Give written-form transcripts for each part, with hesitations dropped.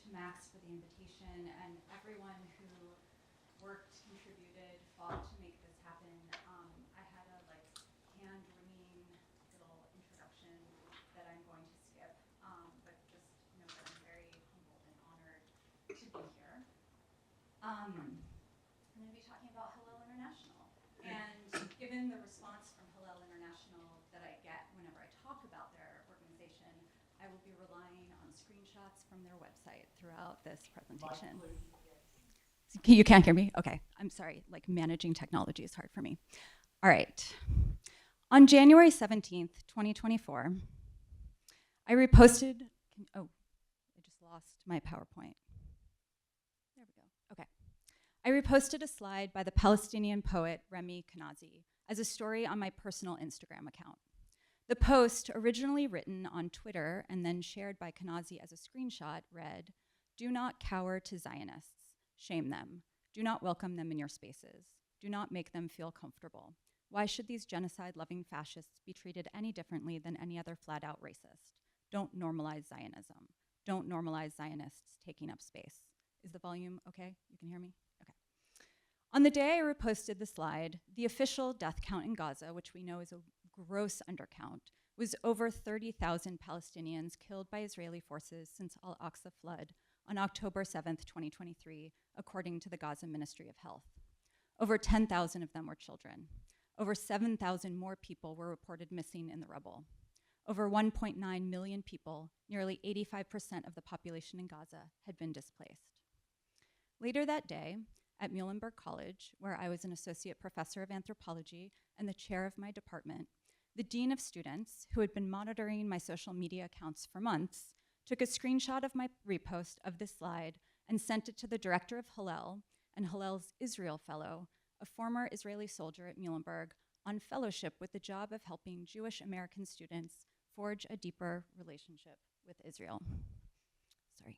to Max for the invitation and everyone who worked, contributed, fought to make this happen. I had a hand-wringing little introduction that I'm going to skip, but just know that I'm very humbled and honored to be here. I'm going to be talking about Hillel International. And given the response from Hillel International that I get whenever I talk about their organization, I will be relying on screenshots from their website throughout this presentation. You can't hear me? Okay, I'm sorry, managing technology is hard for me. All right. On January 17th, 2024, I reposted, I just lost my PowerPoint. There we go, okay. I reposted a slide by the Palestinian poet Remy Kanazi as a story on my personal Instagram account. The post, originally written on Twitter and then shared by Kanazi as a screenshot, read, "Do not cower to Zionists. Shame them. Do not welcome them in your spaces. Do not make them feel comfortable. Why should these genocide-loving fascists be treated any differently than any other flat-out racist? Don't normalize Zionism. Don't normalize Zionists taking up space." Is the volume okay? You can hear me? Okay. On the day I reposted the slide, the official death count in Gaza, which we know is a gross undercount, was over 30,000 Palestinians killed by Israeli forces since Al-Aqsa flood on October 7th, 2023, according to the Gaza Ministry of Health. Over 10,000 of them were children. Over 7,000 more people were reported missing in the rubble. Over 1.9 million people, nearly 85% of the population in Gaza, had been displaced. Later that day, at Muhlenberg College, where I was an associate professor of anthropology and the chair of my department, the dean of students, who had been monitoring my social media accounts for months, took a screenshot of my repost of this slide and sent it to the director of Hillel and Hillel's Israel Fellow, a former Israeli soldier at Muhlenberg, on fellowship with the job of helping Jewish American students forge a deeper relationship with Israel. Sorry.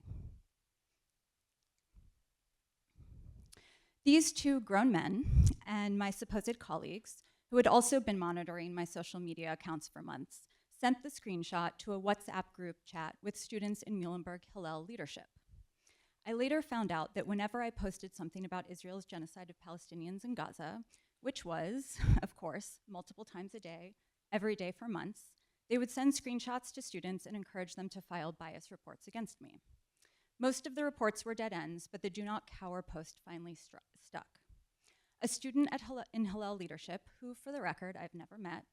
These two grown men and my supposed colleagues, who had also been monitoring my social media accounts for months, sent the screenshot to a WhatsApp group chat with students in Muhlenberg Hillel leadership. I later found out that whenever I posted something about Israel's genocide of Palestinians in Gaza, which was, of course, multiple times a day, every day for months, they would send screenshots to students and encourage them to file bias reports against me. Most of the reports were dead ends, but the "Do Not Cower" post finally stuck. A student in Hillel leadership, who, for the record, I've never met,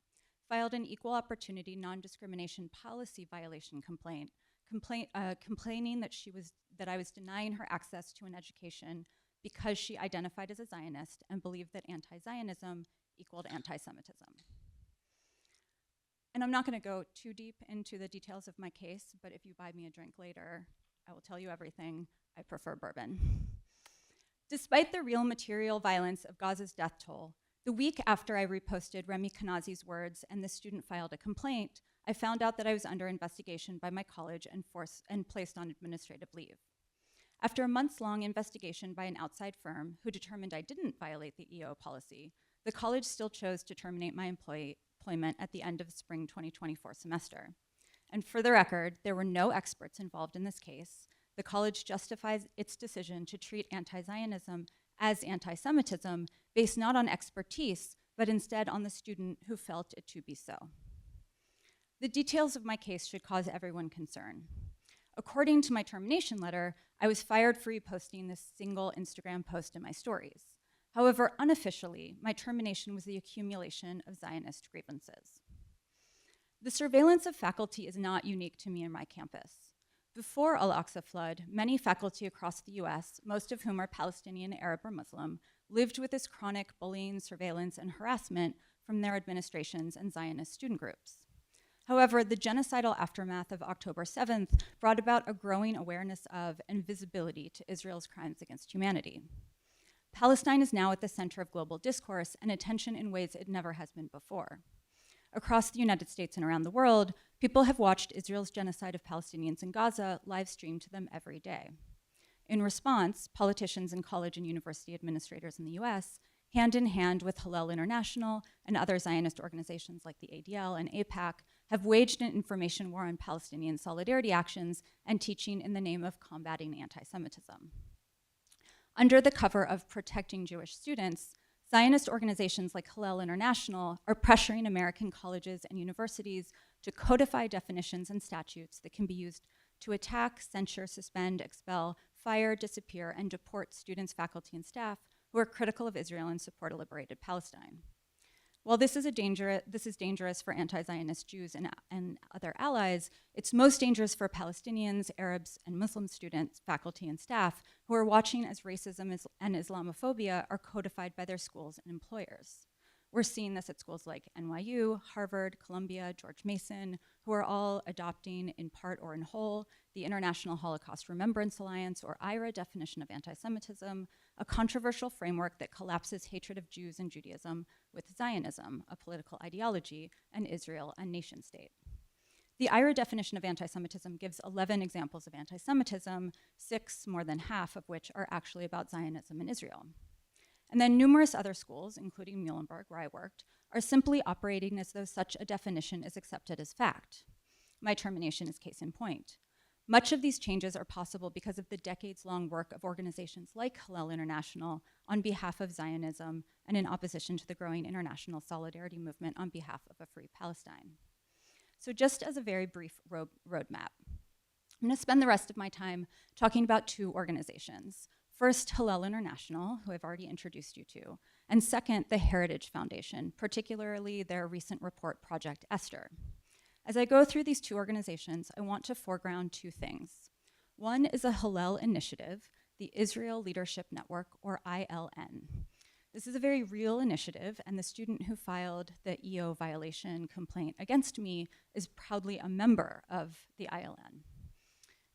filed an equal opportunity non-discrimination policy violation complaint, complaining that I was denying her access to an education because she identified as a Zionist and believed that anti-Zionism equaled anti-Semitism. And I'm not going to go too deep into the details of my case, but if you buy me a drink later, I will tell you everything. I prefer bourbon. Despite the real material violence of Gaza's death toll, the week after I reposted Remy Kanazi's words and the student filed a complaint, I found out that I was under investigation by my college and placed on administrative leave. After a months-long investigation by an outside firm who determined I didn't violate the EO policy, the college still chose to terminate my employment at the end of the spring 2024 semester. And for the record, there were no experts involved in this case. The college justifies its decision to treat anti-Zionism as anti-Semitism based not on expertise, but instead on the student who felt it to be so. The details of my case should cause everyone concern. According to my termination letter, I was fired for reposting this single Instagram post in my stories. However, unofficially, my termination was the accumulation of Zionist grievances. The surveillance of faculty is not unique to me and my campus. Before Al-Aqsa flood, many faculty across the US, most of whom are Palestinian, Arab, or Muslim, lived with this chronic bullying, surveillance, and harassment from their administrations and Zionist student groups. However, the genocidal aftermath of October 7th brought about a growing awareness of and visibility to Israel's crimes against humanity. Palestine is now at the center of global discourse and attention in ways it never has been before. Across the United States and around the world, people have watched Israel's genocide of Palestinians in Gaza live streamed to them every day. In response, politicians and college and university administrators in the US, hand in hand with Hillel International and other Zionist organizations like the ADL and AIPAC, have waged an information war on Palestinian solidarity actions and teaching in the name of combating anti-Semitism. Under the cover of protecting Jewish students, Zionist organizations like Hillel International are pressuring American colleges and universities to codify definitions and statutes that can be used to attack, censure, suspend, expel, fire, disappear, and deport students, faculty, and staff who are critical of Israel and support a liberated Palestine. While this is dangerous for anti-Zionist Jews and other allies, it's most dangerous for Palestinians, Arabs, and Muslim students, faculty, and staff who are watching as racism and Islamophobia are codified by their schools and employers. We're seeing this at schools like NYU, Harvard, Columbia, George Mason, who are all adopting, in part or in whole, the International Holocaust Remembrance Alliance, or IHRA, definition of anti-Semitism, a controversial framework that collapses hatred of Jews and Judaism with Zionism, a political ideology, and Israel, a nation state. The IHRA definition of anti-Semitism gives 11 examples of anti-Semitism, 6, more than half of which are actually about Zionism and Israel. And then numerous other schools, including Muhlenberg, where I worked, are simply operating as though such a definition is accepted as fact. My termination is case in point. Much of these changes are possible because of the decades-long work of organizations like Hillel International on behalf of Zionism and in opposition to the growing international solidarity movement on behalf of a free Palestine. So just as a very brief roadmap, I'm going to spend the rest of my time talking about two organizations. First, Hillel International, who I've already introduced you to, and second, the Heritage Foundation, particularly their recent report, Project Esther. As I go through these two organizations, I want to foreground two things. One is a Hillel initiative, the Israel Leadership Network, or ILN. This is a very real initiative, and the student who filed the EO violation complaint against me is proudly a member of the ILN.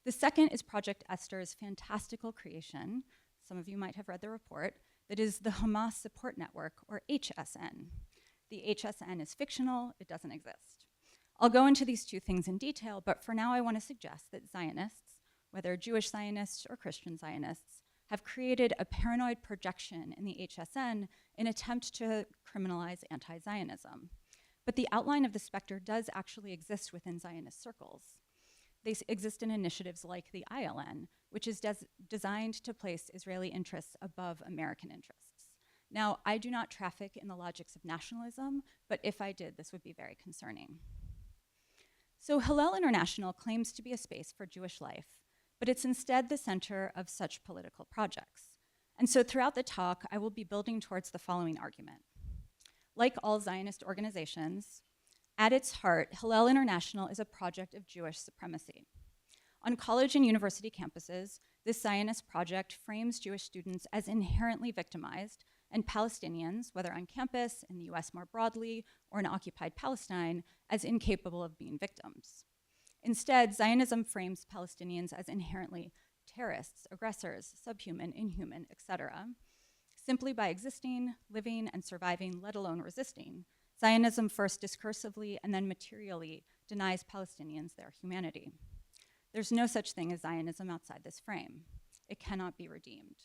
The second is Project Esther's fantastical creation, some of you might have read the report, that is the Hamas Support Network, or HSN. The HSN is fictional, it doesn't exist. I'll go into these two things in detail, but for now I want to suggest that Zionists, whether Jewish Zionists or Christian Zionists, have created a paranoid projection in the HSN in an attempt to criminalize anti-Zionism. But the outline of the specter does actually exist within Zionist circles. They exist in initiatives like the ILN, which is designed to place Israeli interests above American interests. Now, I do not traffic in the logics of nationalism, but if I did, this would be very concerning. So Hillel International claims to be a space for Jewish life, but it's instead the center of such political projects. And so throughout the talk, I will be building towards the following argument. Like all Zionist organizations, at its heart, Hillel International is a project of Jewish supremacy. On college and university campuses, this Zionist project frames Jewish students as inherently victimized, and Palestinians, whether on campus, in the US more broadly, or in occupied Palestine, as incapable of being victims. Instead, Zionism frames Palestinians as inherently terrorists, aggressors, subhuman, inhuman, etc. Simply by existing, living, and surviving, let alone resisting, Zionism first discursively and then materially denies Palestinians their humanity. There's no such thing as Zionism outside this frame. It cannot be redeemed.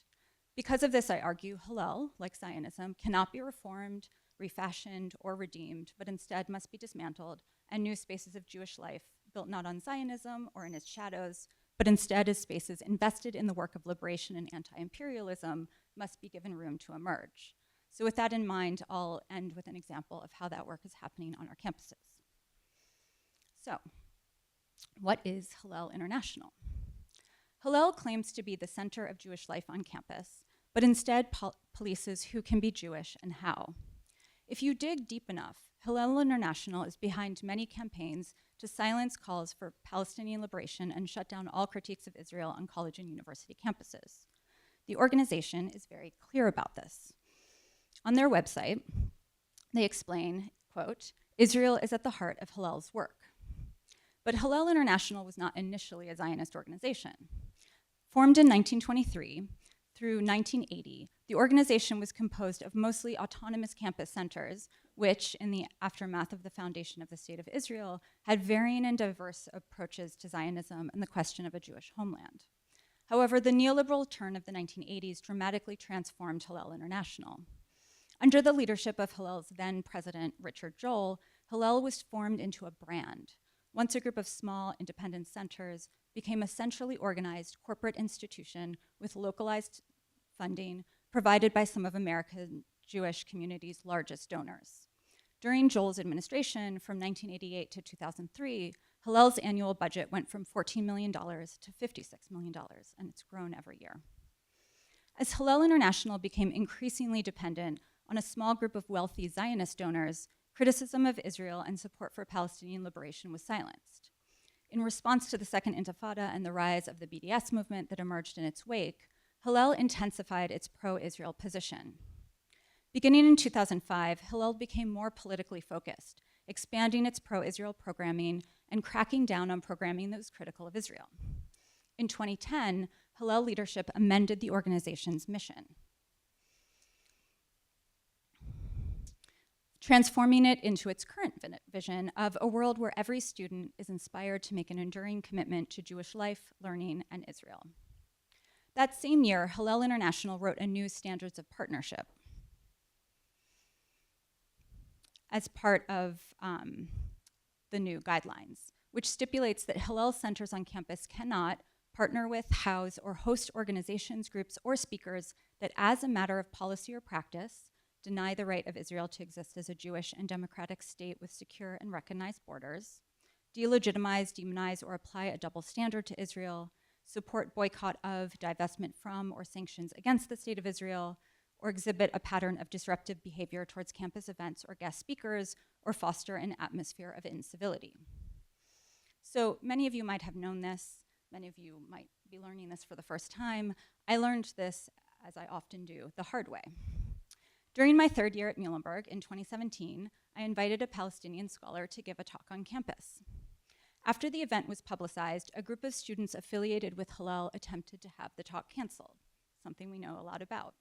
Because of this, I argue, Hillel, like Zionism, cannot be reformed, refashioned, or redeemed, but instead must be dismantled, and new spaces of Jewish life, built not on Zionism or in its shadows, but instead as spaces invested in the work of liberation and anti-imperialism, must be given room to emerge. So with that in mind, I'll end with an example of how that work is happening on our campuses. So, what is Hillel International? Hillel claims to be the center of Jewish life on campus, but instead polices who can be Jewish and how. If you dig deep enough, Hillel International is behind many campaigns to silence calls for Palestinian liberation and shut down all critiques of Israel on college and university campuses. The organization is very clear about this. On their website, they explain, quote, Israel is at the heart of Hillel's work. But Hillel International was not initially a Zionist organization. Formed in 1923 through 1980, the organization was composed of mostly autonomous campus centers, which, in the aftermath of the foundation of the State of Israel, had varying and diverse approaches to Zionism and the question of a Jewish homeland. However, the neoliberal turn of the 1980s dramatically transformed Hillel International. Under the leadership of Hillel's then president, Richard Joel, Hillel was formed into a brand. Once a group of small, independent centers became a centrally organized corporate institution with localized funding provided by some of American Jewish community's largest donors. During Joel's administration from 1988 to 2003, Hillel's annual budget went from $14 million to $56 million, and it's grown every year. As Hillel International became increasingly dependent on a small group of wealthy Zionist donors, criticism of Israel and support for Palestinian liberation was silenced. In response to the Second Intifada and the rise of the BDS movement that emerged in its wake, Hillel intensified its pro-Israel position. Beginning in 2005, Hillel became more politically focused, expanding its pro-Israel programming and cracking down on programming that was critical of Israel. In 2010, Hillel leadership amended the organization's mission, transforming it into its current vision of a world where every student is inspired to make an enduring commitment to Jewish life, learning, and Israel. That same year, Hillel International wrote a new Standards of Partnership as part of the new guidelines, which stipulates that Hillel centers on campus cannot partner with, house, or host organizations, groups, or speakers that, as a matter of policy or practice, deny the right of Israel to exist as a Jewish and democratic state with secure and recognized borders, delegitimize, demonize, or apply a double standard to Israel, support boycott of, divestment from, or sanctions against the state of Israel, or exhibit a pattern of disruptive behavior towards campus events or guest speakers, or foster an atmosphere of incivility. So many of you might have known this. Many of you might be learning this for the first time. I learned this, as I often do, the hard way. During my third year at Muhlenberg in 2017, I invited a Palestinian scholar to give a talk on campus. After the event was publicized, a group of students affiliated with Hillel attempted to have the talk canceled, something we know a lot about.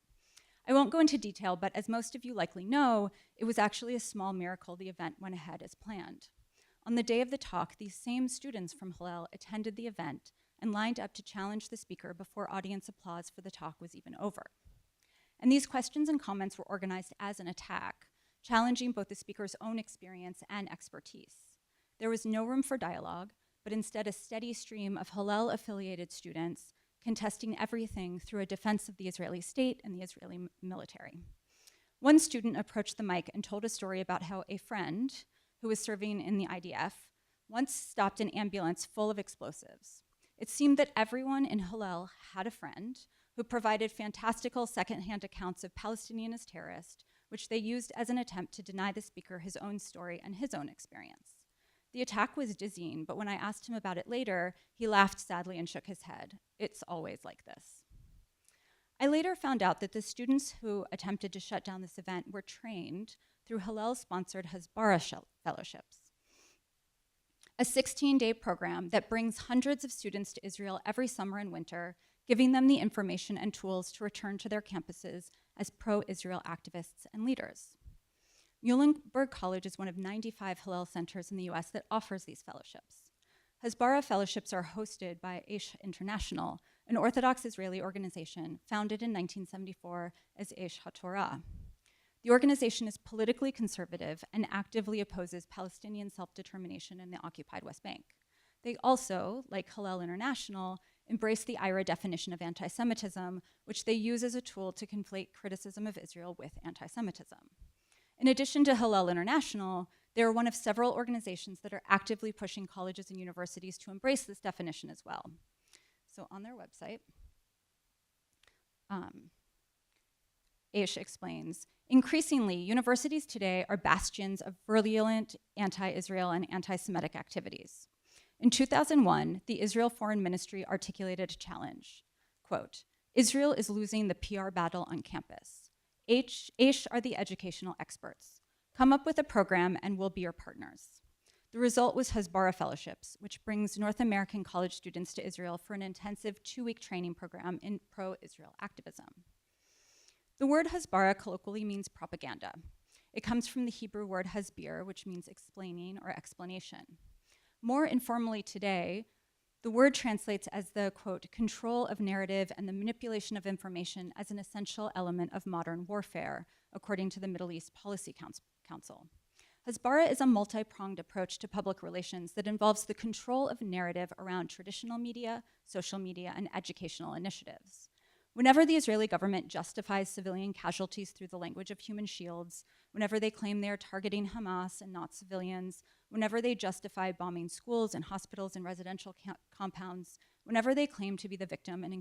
I won't go into detail, but as most of you likely know, it was actually a small miracle the event went ahead as planned. On the day of the talk, these same students from Hillel attended the event and lined up to challenge the speaker before audience applause for the talk was even over. And these questions and comments were organized as an attack, challenging both the speaker's own experience and expertise. There was no room for dialogue, but instead a steady stream of Hillel-affiliated students contesting everything through a defense of the Israeli state and the Israeli military. One student approached the mic and told a story about how a friend who was serving in the IDF once stopped an ambulance full of explosives. It seemed that everyone in Hillel had a friend who provided fantastical secondhand accounts of Palestinian as terrorists, which they used as an attempt to deny the speaker his own story and his own experience. The attack was dizzying, but when I asked him about it later, he laughed sadly and shook his head. It's always like this. I later found out that the students who attempted to shut down this event were trained through Hillel-sponsored Hasbara fellowships, a 16-day program that brings hundreds of students to Israel every summer and winter, giving them the information and tools to return to their campuses as pro-Israel activists and leaders. Muhlenberg College is one of 95 Hillel centers in the US that offers these fellowships. Hasbara fellowships are hosted by Aish International, an Orthodox Israeli organization founded in 1974 as Aish HaTorah. The organization is politically conservative and actively opposes Palestinian self-determination in the occupied West Bank. They also, like Hillel International, embrace the IRA definition of anti-Semitism, which they use as a tool to conflate criticism of Israel with anti-Semitism. In addition to Hillel International, they are one of several organizations that are actively pushing colleges and universities to embrace this definition as well. So on their website, Aish explains, increasingly, universities today are bastions of virulent anti-Israel and anti-Semitic activities. In 2001, the Israel Foreign Ministry articulated a challenge, quote, Israel is losing the PR battle on campus. Aish are the educational experts. Come up with a program and we'll be your partners. The result was Hasbara Fellowships, which brings North American college students to Israel for an intensive 2-week training program in pro-Israel activism. The word Hasbara colloquially means propaganda. It comes from the Hebrew word hasbir, which means explaining or explanation. More informally today, the word translates as the, quote, control of narrative and the manipulation of information as an essential element of modern warfare, according to the Middle East Policy Council. Hasbara is a multi-pronged approach to public relations that involves the control of narrative around traditional media, social media, and educational initiatives. Whenever the Israeli government justifies civilian casualties through the language of human shields, whenever they claim they are targeting Hamas and not civilians, whenever they justify bombing schools and hospitals and residential compounds, whenever they claim to be the victim and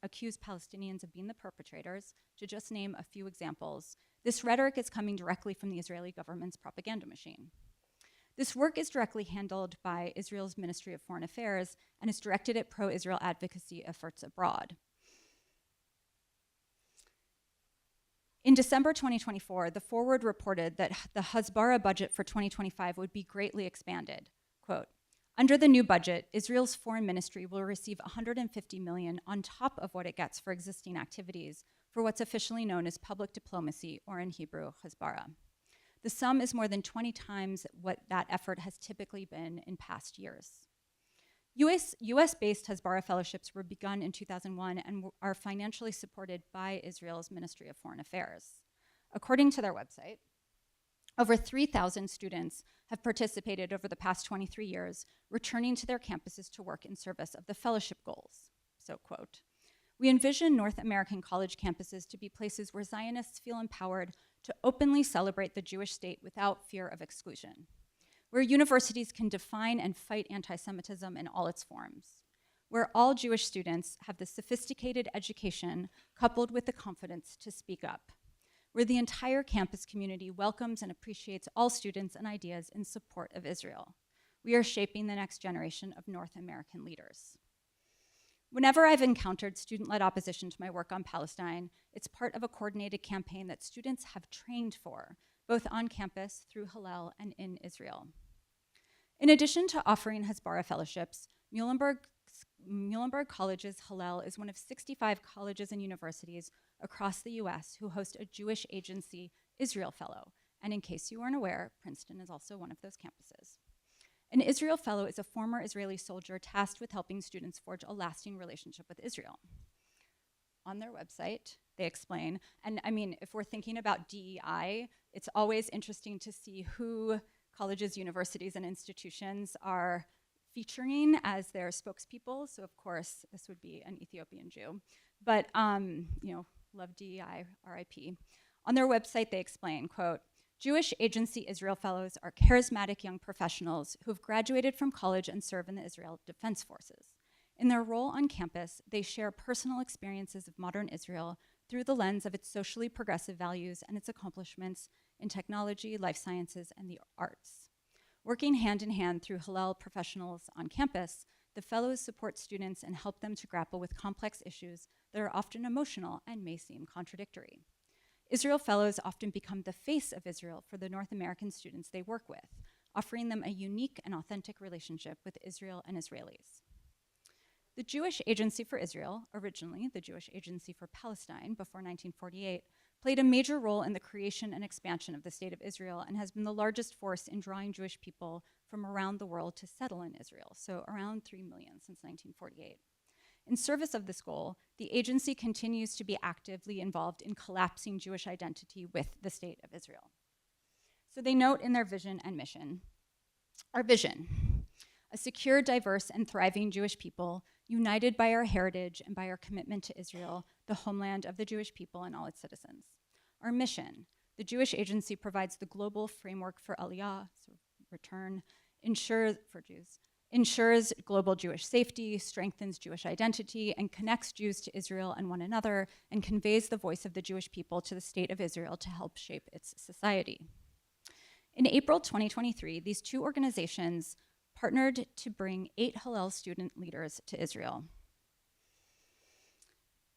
accuse Palestinians of being the perpetrators, to just name a few examples, this rhetoric is coming directly from the Israeli government's propaganda machine. This work is directly handled by Israel's Ministry of Foreign Affairs and is directed at pro-Israel advocacy efforts abroad. In December 2024, The Forward reported that the Hasbara budget for 2025 would be greatly expanded. Quote, under the new budget, Israel's foreign ministry will receive $150 million on top of what it gets for existing activities for what's officially known as public diplomacy, or in Hebrew, Hasbara. The sum is more than 20 times what that effort has typically been in past years. US-based Hasbara fellowships were begun in 2001 and are financially supported by Israel's Ministry of Foreign Affairs. According to their website, over 3,000 students have participated over the past 23 years, returning to their campuses to work in service of the fellowship goals. So, quote, we envision North American college campuses to be places where Zionists feel empowered to openly celebrate the Jewish state without fear of exclusion, where universities can define and fight anti-Semitism in all its forms, where all Jewish students have the sophisticated education coupled with the confidence to speak up, where the entire campus community welcomes and appreciates all students and ideas in support of Israel. We are shaping the next generation of North American leaders. Whenever I've encountered student-led opposition to my work on Palestine, it's part of a coordinated campaign that students have trained for, both on campus, through Hillel, and in Israel. In addition to offering Hasbara fellowships, Muhlenberg College's Hillel is one of 65 colleges and universities across the US who host a Jewish Agency Israel Fellow. And in case you weren't aware, Princeton is also one of those campuses. An Israel Fellow is a former Israeli soldier tasked with helping students forge a lasting relationship with Israel. On their website, they explain, and I mean, if we're thinking about DEI, it's always interesting to see who colleges, universities, and institutions are featuring as their spokespeople. So of course, this would be an Ethiopian Jew. But, love DEI, RIP. On their website, they explain, quote, Jewish Agency Israel Fellows are charismatic young professionals who have graduated from college and serve in the Israel Defense Forces. In their role on campus, they share personal experiences of modern Israel through the lens of its socially progressive values and its accomplishments in technology, life sciences, and the arts. Working hand in hand through Hillel professionals on campus, the fellows support students and help them to grapple with complex issues that are often emotional and may seem contradictory. Israel Fellows often become the face of Israel for the North American students they work with, offering them a unique and authentic relationship with Israel and Israelis. The Jewish Agency for Israel, originally the Jewish Agency for Palestine before 1948, played a major role in the creation and expansion of the State of Israel and has been the largest force in drawing Jewish people from around the world to settle in Israel, so around 3 million since 1948. In service of this goal, the agency continues to be actively involved in collapsing Jewish identity with the State of Israel. So they note in their vision and mission, our vision, a secure, diverse, and thriving Jewish people, united by our heritage and by our commitment to Israel, the homeland of the Jewish people and all its citizens. Our mission, the Jewish Agency provides the global framework for Aliyah, so return, ensures global Jewish safety, strengthens Jewish identity, and connects Jews to Israel and one another, and conveys the voice of the Jewish people to the State of Israel to help shape its society. In April 2023, these two organizations partnered to bring 8 Hillel student leaders to Israel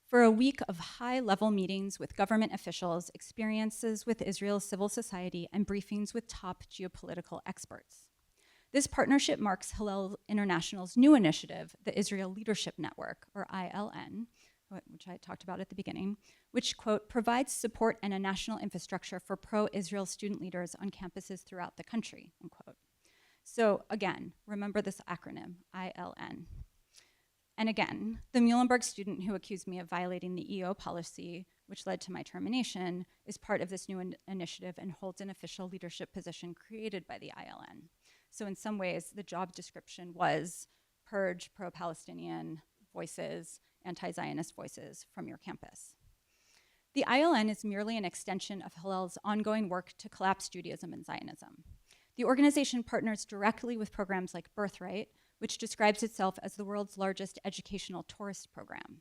for a week of high-level meetings with government officials, experiences with Israel's civil society, and briefings with top geopolitical experts. This partnership marks Hillel International's new initiative, the Israel Leadership Network, or ILN, which I talked about at the beginning, which, quote, provides support and a national infrastructure for pro-Israel student leaders on campuses throughout the country, unquote. So again, remember this acronym, ILN. And again, the Muhlenberg student who accused me of violating the EO policy which led to my termination, is part of this new initiative and holds an official leadership position created by the ILN. So in some ways, the job description was purge pro-Palestinian voices, anti-Zionist voices from your campus. The ILN is merely an extension of Hillel's ongoing work to collapse Judaism and Zionism. The organization partners directly with programs like Birthright, which describes itself as the world's largest educational tourist program.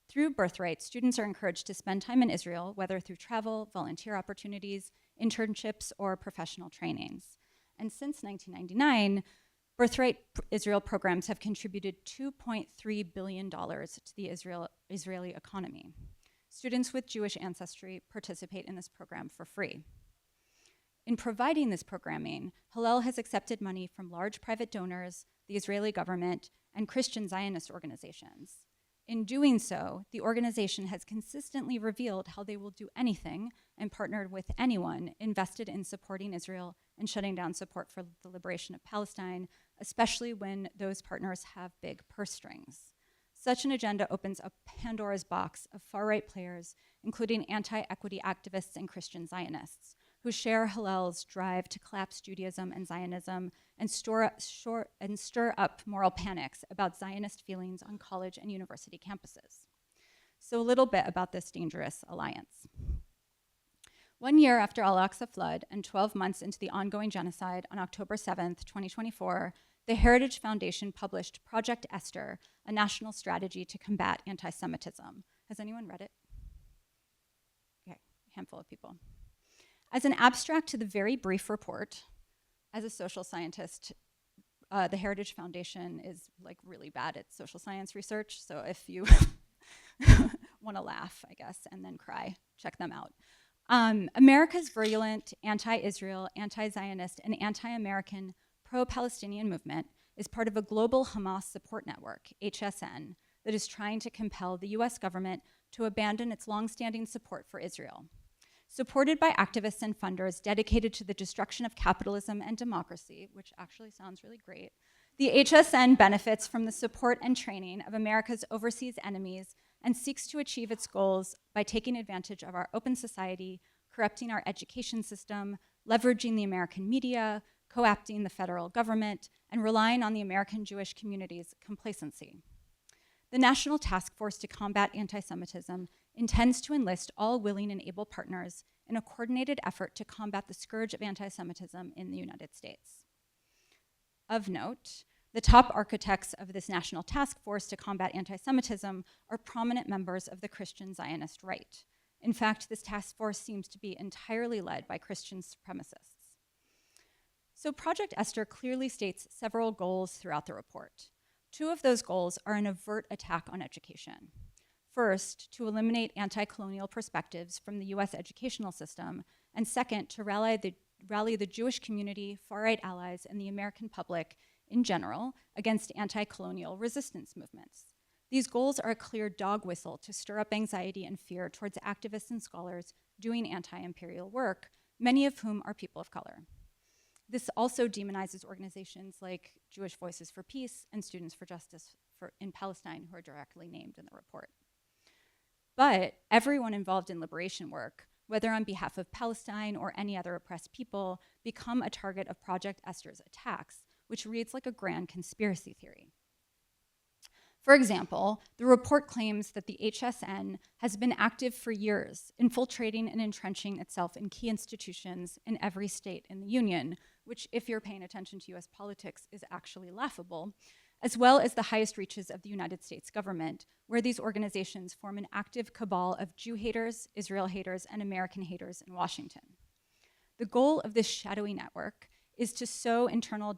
Through Birthright, students are encouraged to spend time in Israel, whether through travel, volunteer opportunities, internships, or professional trainings. And since 1999, Birthright Israel programs have contributed $2.3 billion to the Israeli economy. Students with Jewish ancestry participate in this program for free. In providing this programming, Hillel has accepted money from large private donors, the Israeli government, and Christian Zionist organizations. In doing so, the organization has consistently revealed how they will do anything and partnered with anyone invested in supporting Israel and shutting down support for the liberation of Palestine, especially when those partners have big purse strings. Such an agenda opens a Pandora's box of far-right players, including anti-equity activists and Christian Zionists, who share Hillel's drive to collapse Judaism and Zionism and stir up moral panics about Zionist feelings on college and university campuses. So a little bit about this dangerous alliance. 1 year after Al-Aqsa flood and 12 months into the ongoing genocide on October 7th, 2024, the Heritage Foundation published Project Esther, a national strategy to combat anti-Semitism. Has anyone read it? Okay, a handful of people. As an abstract to the very brief report, as a social scientist, the Heritage Foundation is like really bad at social science research, so if you want to laugh, I guess, and then cry, check them out. America's virulent anti-Israel, anti-Zionist, and anti-American pro-Palestinian movement is part of a global Hamas support network, HSN, that is trying to compel the US government to abandon its longstanding support for Israel. Supported by activists and funders dedicated to the destruction of capitalism and democracy, which actually sounds really great, the HSN benefits from the support and training of America's overseas enemies and seeks to achieve its goals by taking advantage of our open society, corrupting our education system, leveraging the American media, co-opting the federal government, and relying on the American Jewish community's complacency. The National Task Force to Combat Anti-Semitism intends to enlist all willing and able partners in a coordinated effort to combat the scourge of anti-Semitism in the United States. Of note, the top architects of this National Task Force to Combat Anti-Semitism are prominent members of the Christian Zionist right. In fact, this task force seems to be entirely led by Christian supremacists. So Project Esther clearly states several goals throughout the report. 2 of those goals are an overt attack on education. First, to eliminate anti-colonial perspectives from the US educational system, and second, to rally the Jewish community, far-right allies, and the American public in general against anti-colonial resistance movements. These goals are a clear dog whistle to stir up anxiety and fear towards activists and scholars doing anti-imperial work, many of whom are people of color. This also demonizes organizations like Jewish Voices for Peace and Students for Justice in Palestine, who are directly named in the report. But everyone involved in liberation work, whether on behalf of Palestine or any other oppressed people, become a target of Project Esther's attacks, which reads like a grand conspiracy theory. For example, the report claims that the HSN has been active for years, infiltrating and entrenching itself in key institutions in every state in the Union, which, if you're paying attention to US politics, is actually laughable, as well as the highest reaches of the United States government, where these organizations form an active cabal of Jew haters, Israel haters, and American haters in Washington. The goal of this shadowy network is to sow internal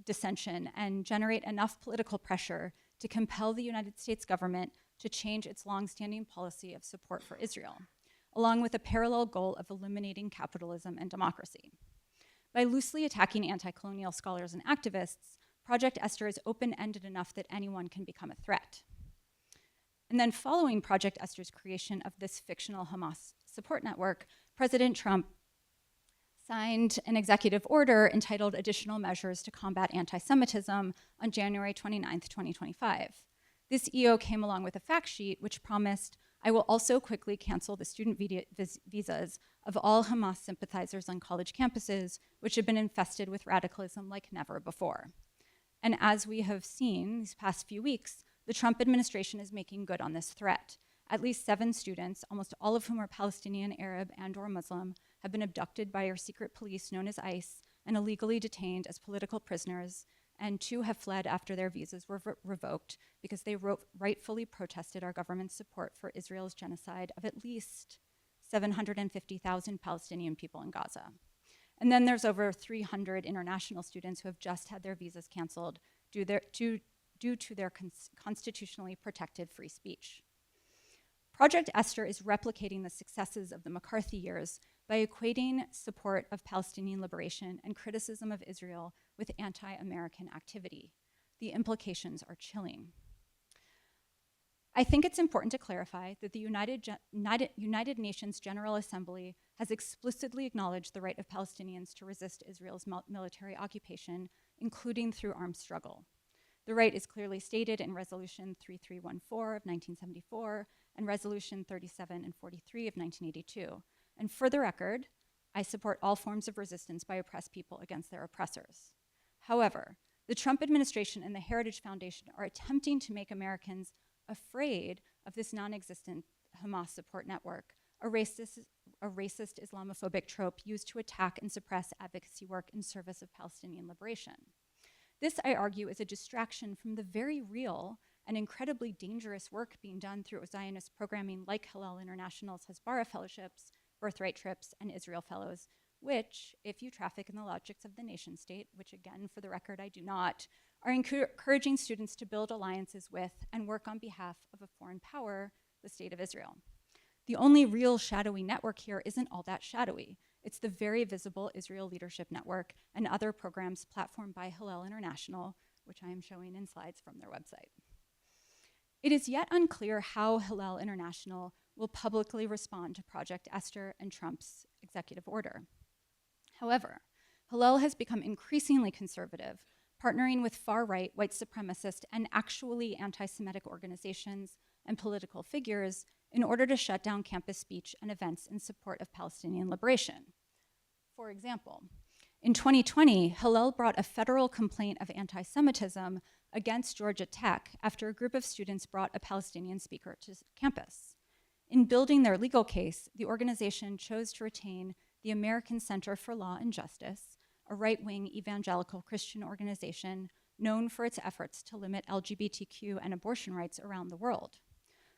dissension and generate enough political pressure to compel the United States government to change its longstanding policy of support for Israel, along with a parallel goal of eliminating capitalism and democracy. By loosely attacking anti-colonial scholars and activists, Project Esther is open-ended enough that anyone can become a threat. And then following Project Esther's creation of this fictional Hamas support network, President Trump signed an executive order entitled Additional Measures to Combat Anti-Semitism on January 29th, 2025. This EO came along with a fact sheet which promised I will also quickly cancel the student visas of all Hamas sympathizers on college campuses, which have been infested with radicalism like never before. And as we have seen these past few weeks, the Trump administration is making good on this threat. At least 7 students, almost all of whom are Palestinian, Arab, and/or Muslim, have been abducted by our secret police known as ICE and illegally detained as political prisoners, and 2 have fled after their visas were revoked because they rightfully protested our government's support for Israel's genocide of at least 750,000 Palestinian people in Gaza. And then there's over 300 international students who have just had their visas canceled due to their constitutionally protected free speech. Project Esther is replicating the successes of the McCarthy years by equating support of Palestinian liberation and criticism of Israel with anti-American activity. The implications are chilling. I think it's important to clarify that the United Nations General Assembly has explicitly acknowledged the right of Palestinians to resist Israel's military occupation, including through armed struggle. The right is clearly stated in Resolution 3314 of 1974 and Resolution 37 and 43 of 1982. And for the record, I support all forms of resistance by oppressed people against their oppressors. However, the Trump administration and the Heritage Foundation are attempting to make Americans afraid of this non-existent Hamas support network, a racist Islamophobic trope used to attack and suppress advocacy work in service of Palestinian liberation. This, I argue, is a distraction from the very real and incredibly dangerous work being done through Zionist programming like Hillel International's Hasbara Fellowships, Birthright Trips, and Israel Fellows, which, if you traffic in the logics of the nation state, which again, for the record, I do not, are encouraging students to build alliances with and work on behalf of a foreign power, the State of Israel. The only real shadowy network here isn't all that shadowy. It's the very visible Israel Leadership Network and other programs platformed by Hillel International, which I am showing in slides from their website. It is yet unclear how Hillel International will publicly respond to Project Esther and Trump's executive order. However, Hillel has become increasingly conservative, partnering with far-right white supremacist and actually anti-Semitic organizations and political figures in order to shut down campus speech and events in support of Palestinian liberation. For example, in 2020, Hillel brought a federal complaint of anti-Semitism against Georgia Tech after a group of students brought a Palestinian speaker to campus. In building their legal case, the organization chose to retain the American Center for Law and Justice, a right-wing evangelical Christian organization known for its efforts to limit LGBTQ and abortion rights around the world.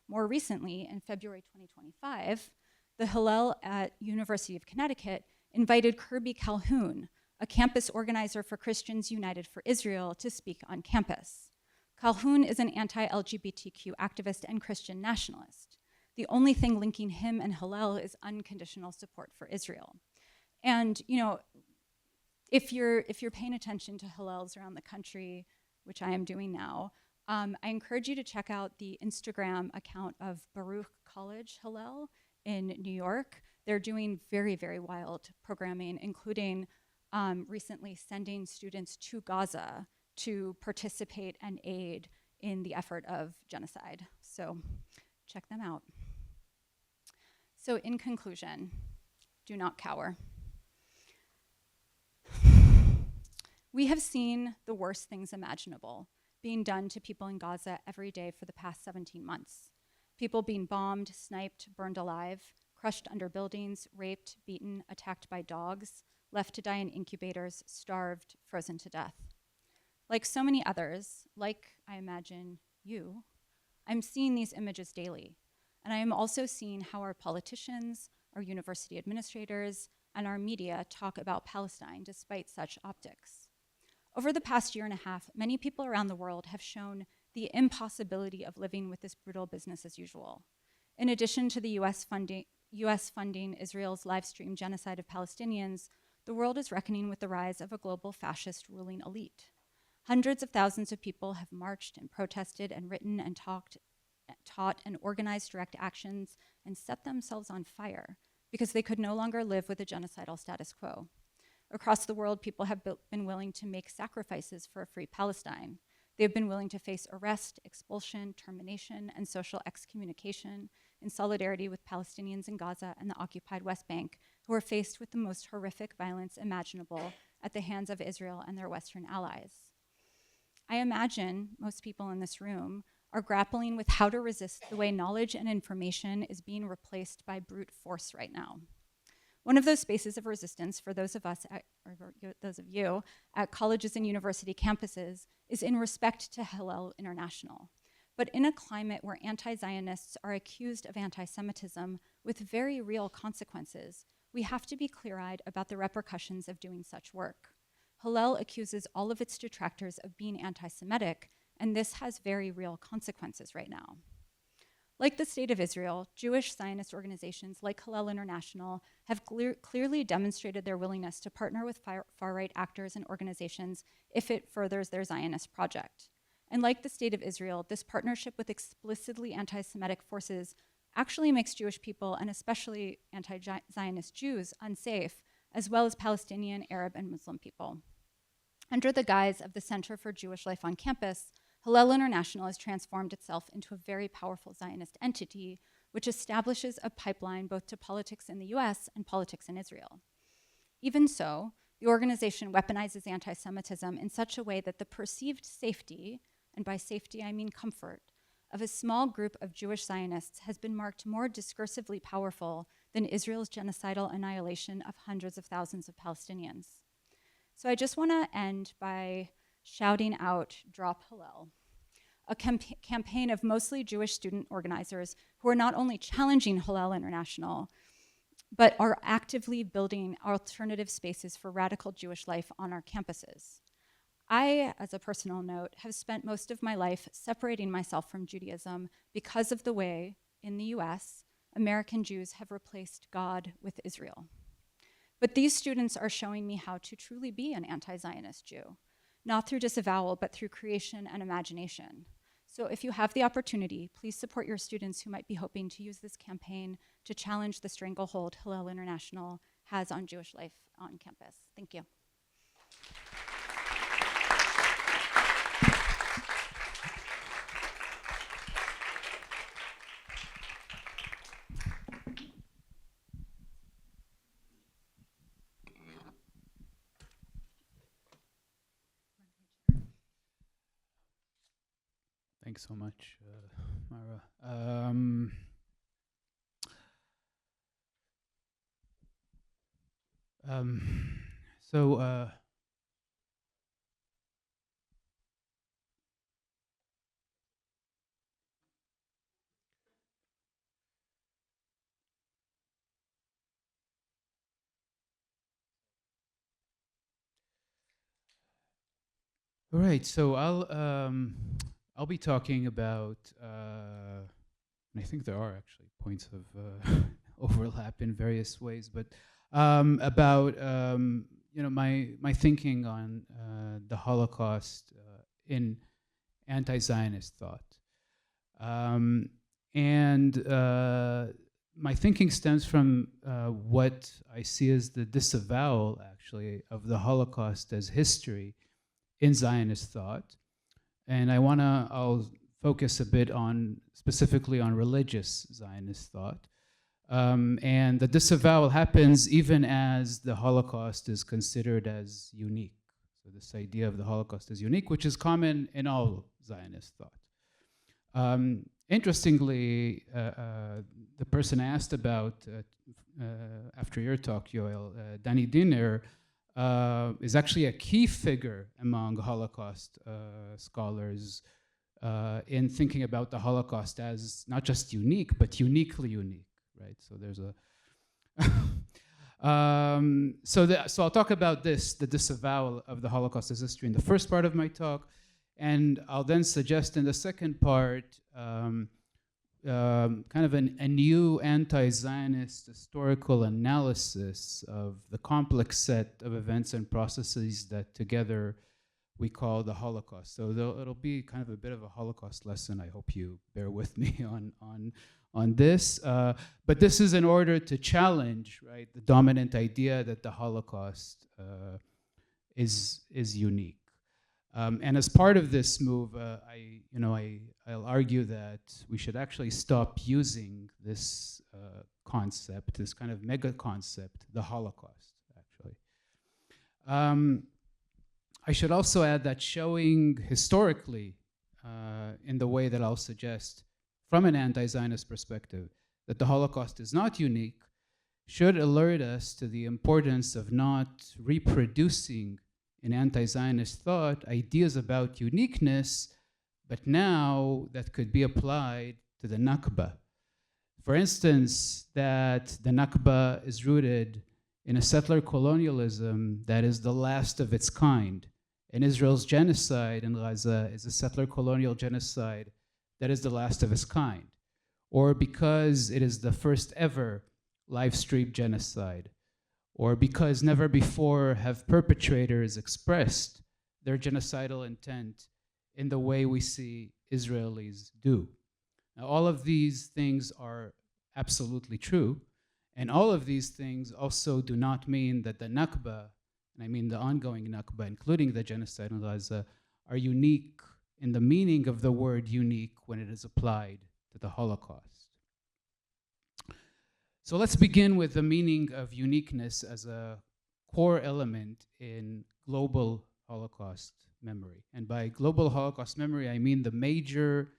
More recently, in February 2025, the Hillel at University of Connecticut invited Kirby Calhoun, a campus organizer for Christians United for Israel, to speak on campus. Calhoun is an anti-LGBTQ activist and Christian nationalist. The only thing linking him and Hillel is unconditional support for Israel. And if you're paying attention to Hillels around the country, which I am doing now, I encourage you to check out the Instagram account of Baruch College Hillel in New York. They're doing very, very wild programming, including recently sending students to Gaza to participate and aid in the effort of genocide. So check them out. So in conclusion, do not cower. We have seen the worst things imaginable being done to people in Gaza every day for the past 17 months. People being bombed, sniped, burned alive, crushed under buildings, raped, beaten, attacked by dogs, left to die in incubators, starved, frozen to death. Like so many others, like I imagine you, I'm seeing these images daily. And I am also seeing how our politicians, our university administrators, and our media talk about Palestine despite such optics. Over the past year and a half, many people around the world have shown the impossibility of living with this brutal business as usual. In addition to the US funding Israel's live-stream genocide of Palestinians, the world is reckoning with the rise of a global fascist ruling elite. Hundreds of thousands of people have marched and protested and written and taught and organized direct actions and set themselves on fire because they could no longer live with a genocidal status quo. Across the world, people have been willing to make sacrifices for a free Palestine. They have been willing to face arrest, expulsion, termination, and social excommunication in solidarity with Palestinians in Gaza and the occupied West Bank, who are faced with the most horrific violence imaginable at the hands of Israel and their Western allies. I imagine most people in this room are grappling with how to resist the way knowledge and information is being replaced by brute force right now. One of those spaces of resistance for those of us, or those of you, at colleges and university campuses is in respect to Hillel International. But in a climate where anti-Zionists are accused of anti-Semitism with very real consequences, we have to be clear-eyed about the repercussions of doing such work. Hillel accuses all of its detractors of being anti-Semitic, and this has very real consequences right now. Like the State of Israel, Jewish Zionist organizations like Hillel International have clearly demonstrated their willingness to partner with far-right actors and organizations if it furthers their Zionist project. And like the State of Israel, this partnership with explicitly anti-Semitic forces actually makes Jewish people, and especially anti-Zionist Jews, unsafe, as well as Palestinian, Arab, and Muslim people. Under the guise of the Center for Jewish Life on Campus, Hillel International has transformed itself into a very powerful Zionist entity, which establishes a pipeline both to politics in the US and politics in Israel. Even so, the organization weaponizes anti-Semitism in such a way that the perceived safety, and by safety I mean comfort, of a small group of Jewish Zionists has been marked more discursively powerful than Israel's genocidal annihilation of hundreds of thousands of Palestinians. So I just want to end by shouting out, "Drop Hillel," a campaign of mostly Jewish student organizers who are not only challenging Hillel International, but are actively building alternative spaces for radical Jewish life on our campuses. I, as a personal note, have spent most of my life separating myself from Judaism because of the way, in the US, American Jews have replaced God with Israel. But these students are showing me how to truly be an anti-Zionist Jew, not through disavowal, but through creation and imagination. So if you have the opportunity, please support your students who might be hoping to use this campaign to challenge the stranglehold Hillel International has on Jewish life on campus. Thank you. Thanks so much, Maura. All right, so I'll be talking about, and I think there are actually points of overlap in various ways, but about my thinking on the Holocaust in anti-Zionist thought, and my thinking stems from what I see as the disavowal, actually, of the Holocaust as history in Zionist thought. And I'll focus a bit specifically on religious Zionist thought. And the disavowal happens even as the Holocaust is considered as unique. So this idea of the Holocaust as unique, which is common in all Zionist thought. Interestingly, the person I asked about after your talk, Yoel, Danny Diner, is actually a key figure among Holocaust scholars in thinking about the Holocaust as not just unique, but uniquely unique, right? So there's a... So I'll talk about this, the disavowal of the Holocaust as history in the first part of my talk, and I'll then suggest in the second part kind of a new anti-Zionist historical analysis of the complex set of events and processes that together we call the Holocaust. So it'll be kind of a bit of a Holocaust lesson. I hope you bear with me on this. But this is in order to challenge, right, the dominant idea that the Holocaust is unique. And as part of this move, I'll argue that we should actually stop using this concept, this kind of mega concept, the Holocaust, actually. I should also add that showing historically, in the way that I'll suggest, from an anti-Zionist perspective, that the Holocaust is not unique, should alert us to the importance of not reproducing in anti-Zionist thought ideas about uniqueness, but now that could be applied to the Nakba. For instance, that the Nakba is rooted in a settler colonialism that is the last of its kind. And Israel's genocide in Gaza is a settler colonial genocide that is the last of its kind. Or because it is the first ever live-streamed genocide, or because never before have perpetrators expressed their genocidal intent in the way we see Israelis do. Now, all of these things are absolutely true, and all of these things also do not mean that the Nakba, and I mean the ongoing Nakba, including the genocide in Gaza, are unique in the meaning of the word unique when it is applied to the Holocaust. So let's begin with the meaning of uniqueness as a core element in global Holocaust memory. And by global Holocaust memory, I mean the major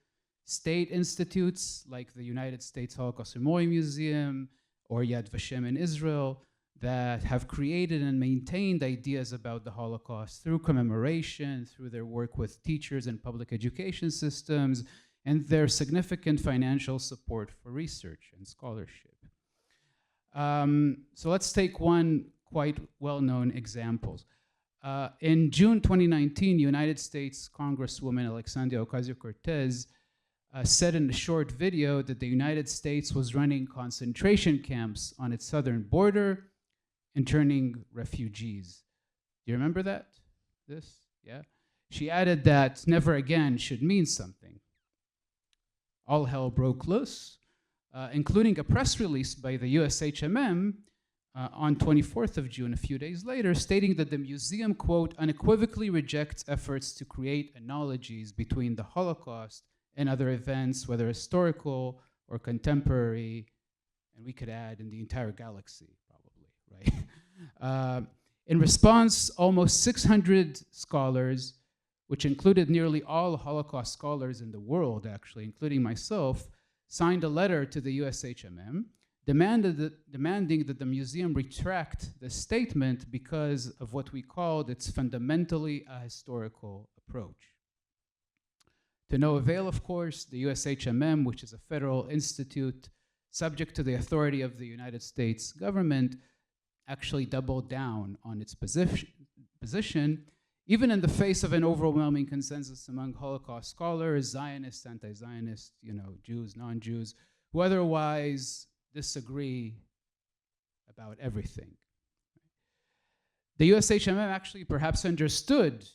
state institutes like the United States Holocaust Memorial Museum or Yad Vashem in Israel that have created and maintained ideas about the Holocaust through commemoration, through their work with teachers and public education systems, and their significant financial support for research and scholarship. So let's take one quite well-known example. In June 2019, United States Congresswoman Alexandria Ocasio-Cortez said in a short video that the United States was running concentration camps on its southern border, interning refugees. Do you remember that? This? Yeah? She added that never again should mean something. All hell broke loose, including a press release by the USHMM on 24th of June, a few days later, stating that the museum, quote, unequivocally rejects efforts to create analogies between the Holocaust and other events, whether historical or contemporary, and we could add in the entire galaxy, probably, right? In response, almost 600 scholars, which included nearly all Holocaust scholars in the world, actually, including myself, signed a letter to the USHMM demanding that the museum retract the statement because of what we called its fundamentally ahistorical approach. To no avail, of course, the USHMM, which is a federal institute subject to the authority of the United States government, actually doubled down on its position, even in the face of an overwhelming consensus among Holocaust scholars, Zionists, anti-Zionists, Jews, non-Jews, who otherwise disagree about everything. The USHMM actually perhaps understood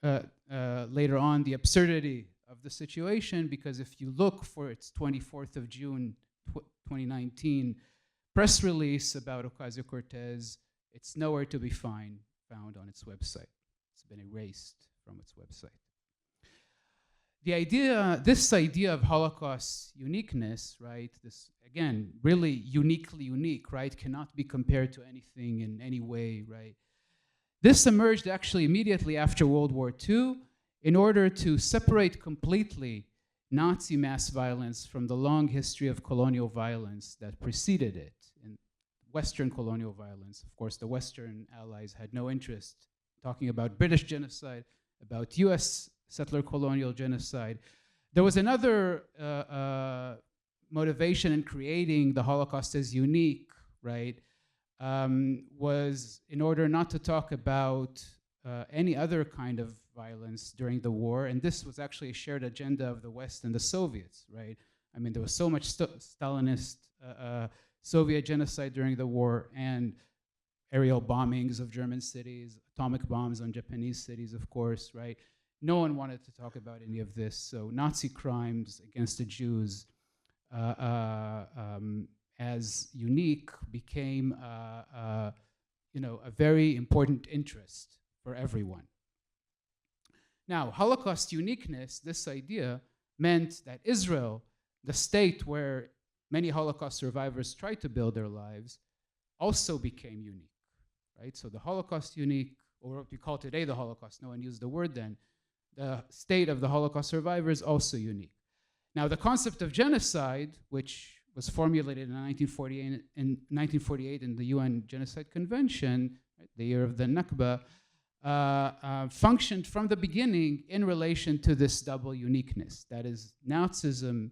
later on the absurdity of the situation, because if you look for its 24th of June 2019 press release about Ocasio-Cortez, it's nowhere to be found on its website. It's been erased from its website. This idea of Holocaust uniqueness, right, this, again, really uniquely unique, right, cannot be compared to anything in any way, right? This emerged actually immediately after World War II in order to separate completely Nazi mass violence from the long history of colonial violence that preceded it. In Western colonial violence, of course, the Western allies had no interest talking about British genocide, about US settler colonial genocide. There was another motivation in creating the Holocaust as unique, right, was in order not to talk about any other kind of violence during the war, and this was actually a shared agenda of the West and the Soviets, right? I mean, there was so much Stalinist Soviet genocide during the war, and aerial bombings of German cities, atomic bombs on Japanese cities, of course, right? No one wanted to talk about any of this, so Nazi crimes against the Jews as unique became a very important interest for everyone. Now, Holocaust uniqueness, this idea, meant that Israel, the state where many Holocaust survivors tried to build their lives, also became unique, right? So the Holocaust unique, or what we call today the Holocaust, no one used the word then, the state of the Holocaust survivors also unique. Now, the concept of genocide, which was formulated in 1948 in the UN Genocide Convention, right, the year of the Nakba, functioned from the beginning in relation to this double uniqueness. That is, Nazism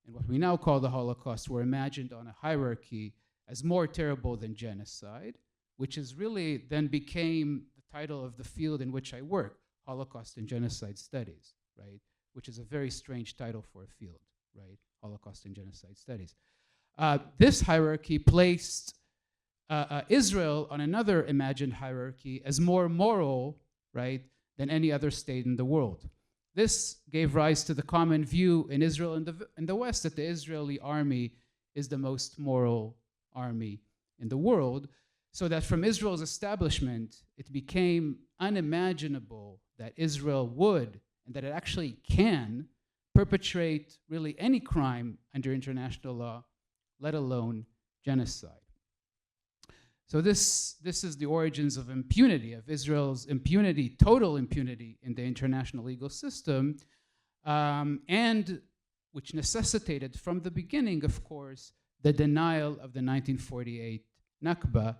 and what we now call the Holocaust were imagined on a hierarchy as more terrible than genocide, which is really then became the title of the field in which I work, Holocaust and Genocide Studies, right? Which is a very strange title for a field, right? Holocaust and Genocide Studies. This hierarchy placed Israel on another imagined hierarchy as more moral, right, than any other state in the world. This gave rise to the common view in Israel and the West that the Israeli army is the most moral army in the world, so that from Israel's establishment, it became unimaginable that Israel would, and that it actually can, perpetrate really any crime under international law, let alone genocide. So this is the origins of impunity, of Israel's impunity, total impunity in the international legal system, and which necessitated from the beginning, of course, the denial of the 1948 Nakba.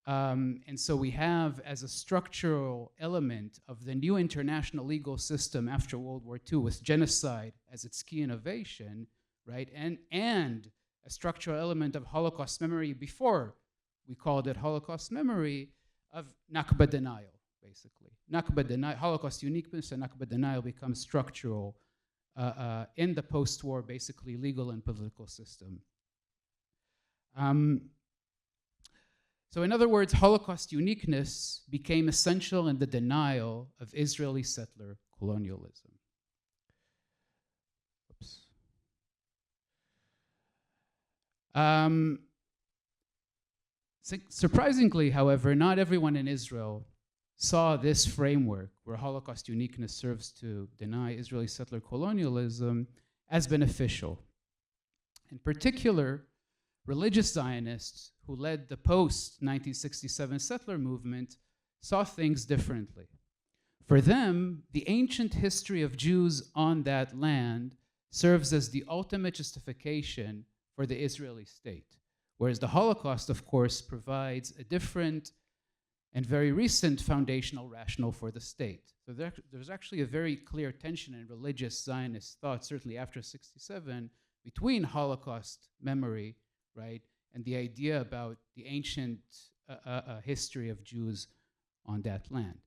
And so we have as a structural element of the new international legal system after World War II with genocide as its key innovation, right? And a structural element of Holocaust memory before we called it Holocaust memory of Nakba denial, basically. Nakba denial, Holocaust uniqueness and Nakba denial become structural in the post-war, basically legal and political system. So in other words, Holocaust uniqueness became essential in the denial of Israeli settler colonialism. Oops. Surprisingly, however, not everyone in Israel saw this framework where Holocaust uniqueness serves to deny Israeli settler colonialism as beneficial. In particular, religious Zionists who led the post-1967 settler movement saw things differently. For them, the ancient history of Jews on that land serves as the ultimate justification for the Israeli state, whereas the Holocaust, of course, provides a different and very recent foundational rationale for the state. So there's actually a very clear tension in religious Zionist thought, certainly after '67, between Holocaust memory, right, and the idea about the ancient history of Jews on that land.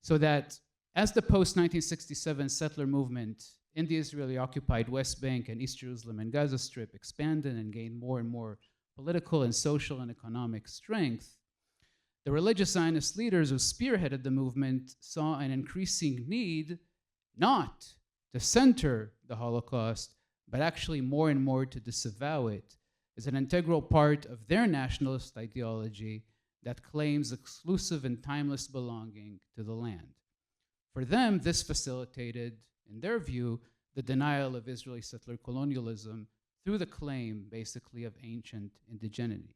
So that as the post-1967 settler movement in the Israeli-occupied West Bank and East Jerusalem and Gaza Strip expanded and gained more and more political and social and economic strength, the religious Zionist leaders who spearheaded the movement saw an increasing need not to center the Holocaust, but actually more and more to disavow it as an integral part of their nationalist ideology that claims exclusive and timeless belonging to the land. For them, this facilitated, in their view, the denial of Israeli settler colonialism through the claim, basically, of ancient indigeneity.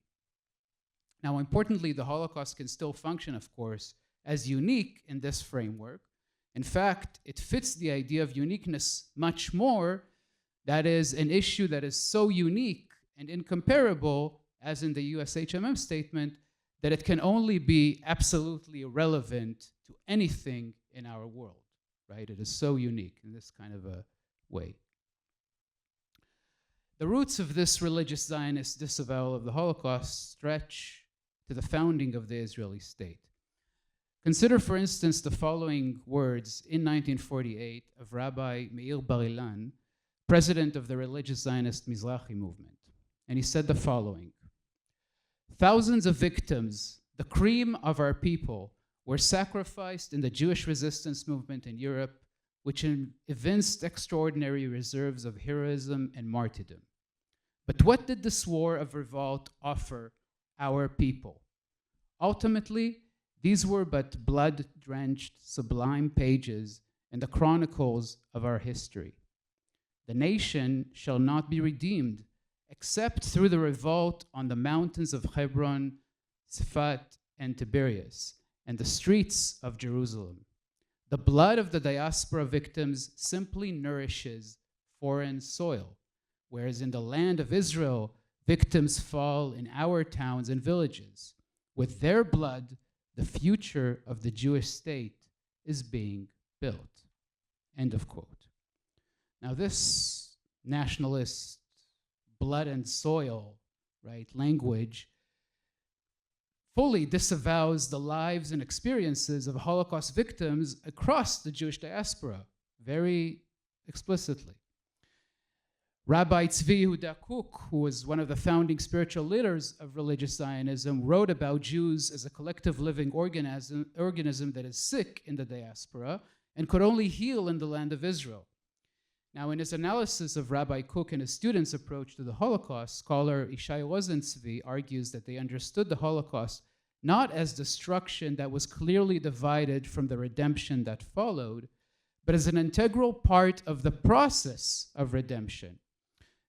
Now, importantly, the Holocaust can still function, of course, as unique in this framework. In fact, it fits the idea of uniqueness much more. That is an issue that is so unique and incomparable, as in the USHMM statement, that it can only be absolutely irrelevant to anything in our world, right? It is so unique in this kind of a way. The roots of this religious Zionist disavowal of the Holocaust stretch to the founding of the Israeli state. Consider, for instance, the following words in 1948 of Rabbi Meir Bar-Ilan, president of the religious Zionist Mizrahi movement. And he said the following: "Thousands of victims, the cream of our people, were sacrificed in the Jewish resistance movement in Europe, which evinced extraordinary reserves of heroism and martyrdom. But what did this war of revolt offer our people? Ultimately, these were but blood-drenched, sublime pages in the chronicles of our history. The nation shall not be redeemed except through the revolt on the mountains of Hebron, Sfat, and Tiberias, and the streets of Jerusalem. The blood of the diaspora victims simply nourishes foreign soil, whereas in the land of Israel, victims fall in our towns and villages. With their blood, the future of the Jewish state is being built. End of quote. Now this nationalist blood and soil, right, language fully disavows the lives and experiences of Holocaust victims across the Jewish diaspora, very explicitly. Rabbi Tzvi Yehuda Kook, who was one of the founding spiritual leaders of religious Zionism, wrote about Jews as a collective living organism that is sick in the diaspora and could only heal in the land of Israel. Now, in his analysis of Rabbi Kook and his students' approach to the Holocaust, scholar Ishai Rosentzvi argues that they understood the Holocaust not as destruction that was clearly divided from the redemption that followed, but as an integral part of the process of redemption.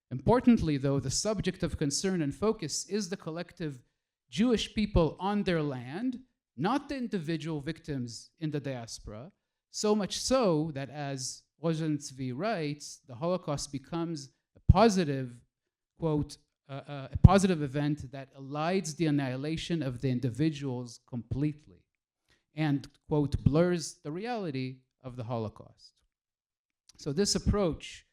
Importantly, though, the subject of concern and focus is the collective Jewish people on their land, not the individual victims in the diaspora, so much so that, as Rosentzvi writes, the Holocaust becomes a positive, quote, a positive event that elides the annihilation of the individuals completely and, quote, blurs the reality of the Holocaust. So this approach,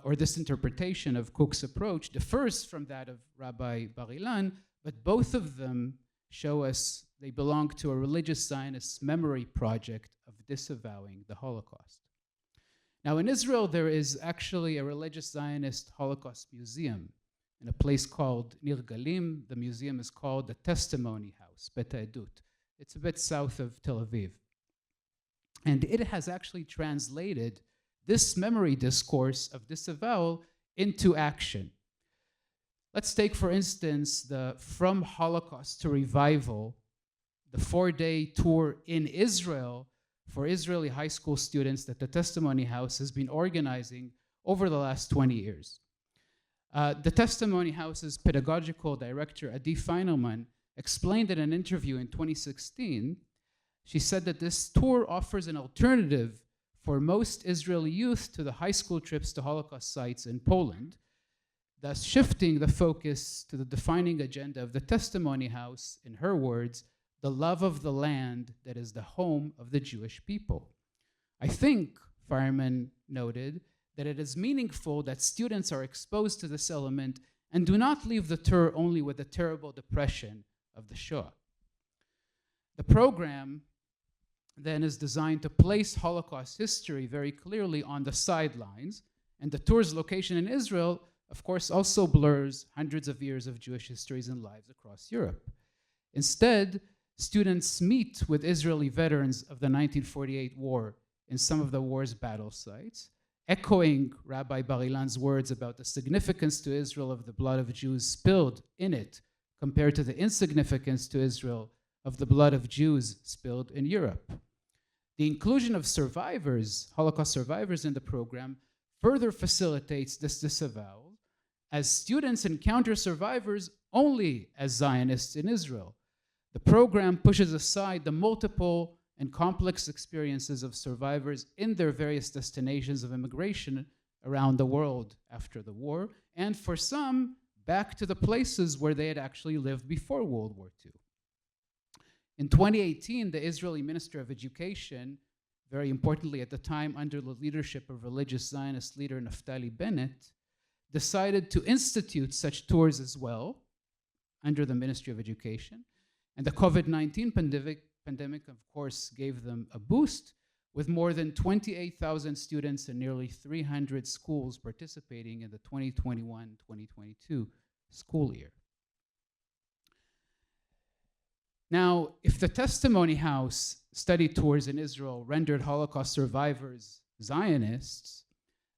or this interpretation of Kook's approach, differs from that of Rabbi Bar-Ilan, but both of them show us they belong to a religious Zionist memory project of disavowing the Holocaust. Now, in Israel, there is actually a religious Zionist Holocaust museum in a place called Nir Galim. The museum is called the Testimony House, Bet Ha'edut. It's a bit south of Tel Aviv. And it has actually translated this memory discourse of disavowal into action. Let's take, for instance, the From Holocaust to Revival, the 4-day tour in Israel for Israeli high school students that the Testimony House has been organizing over the last 20 years. The Testimony House's pedagogical director, Adi Feinelman, explained in an interview in 2016, she said that this tour offers an alternative for most Israeli youth to the high school trips to Holocaust sites in Poland, thus shifting the focus to the defining agenda of the Testimony House, in her words, the love of the land that is the home of the Jewish people. I think, Fireman noted, that it is meaningful that students are exposed to this element and do not leave the tour only with the terrible depression of the Shoah. The program then is designed to place Holocaust history very clearly on the sidelines, and the tour's location in Israel, of course, also blurs hundreds of years of Jewish histories and lives across Europe. Instead, students meet with Israeli veterans of the 1948 war in some of the war's battle sites, echoing Rabbi Bar-Ilan's words about the significance to Israel of the blood of Jews spilled in it compared to the insignificance to Israel of the blood of Jews spilled in Europe. The inclusion of survivors, Holocaust survivors, in the program further facilitates this disavowal, as students encounter survivors only as Zionists in Israel. The program pushes aside the multiple and complex experiences of survivors in their various destinations of immigration around the world after the war, and for some, back to the places where they had actually lived before World War II. In 2018, the Israeli Minister of Education, very importantly at the time under the leadership of religious Zionist leader Naftali Bennett, decided to institute such tours as well under the Ministry of Education. And the COVID-19 pandemic, of course, gave them a boost, with more than 28,000 students and nearly 300 schools participating in the 2021-2022 school year. Now, if the Testimony House study tours in Israel rendered Holocaust survivors Zionists,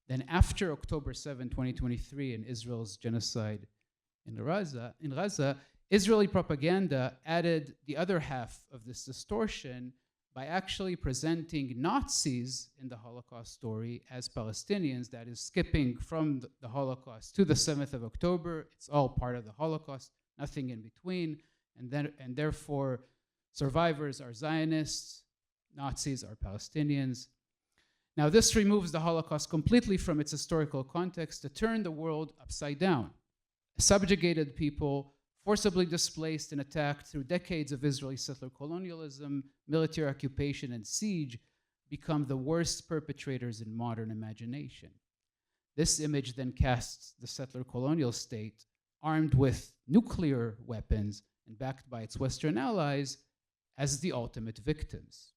then after October 7, 2023, in Israel's genocide in Raz, Israeli propaganda added the other half of this distortion by actually presenting Nazis in the Holocaust story as Palestinians, that is skipping from the Holocaust to the 7th of October. It's all part of the Holocaust, nothing in between, and therefore survivors are Zionists, Nazis are Palestinians. Now this removes the Holocaust completely from its historical context to turn the world upside down. Subjugated people, forcibly displaced and attacked through decades of Israeli settler colonialism, military occupation, and siege, become the worst perpetrators in modern imagination. This image then casts the settler colonial state, armed with nuclear weapons and backed by its Western allies, as the ultimate victims.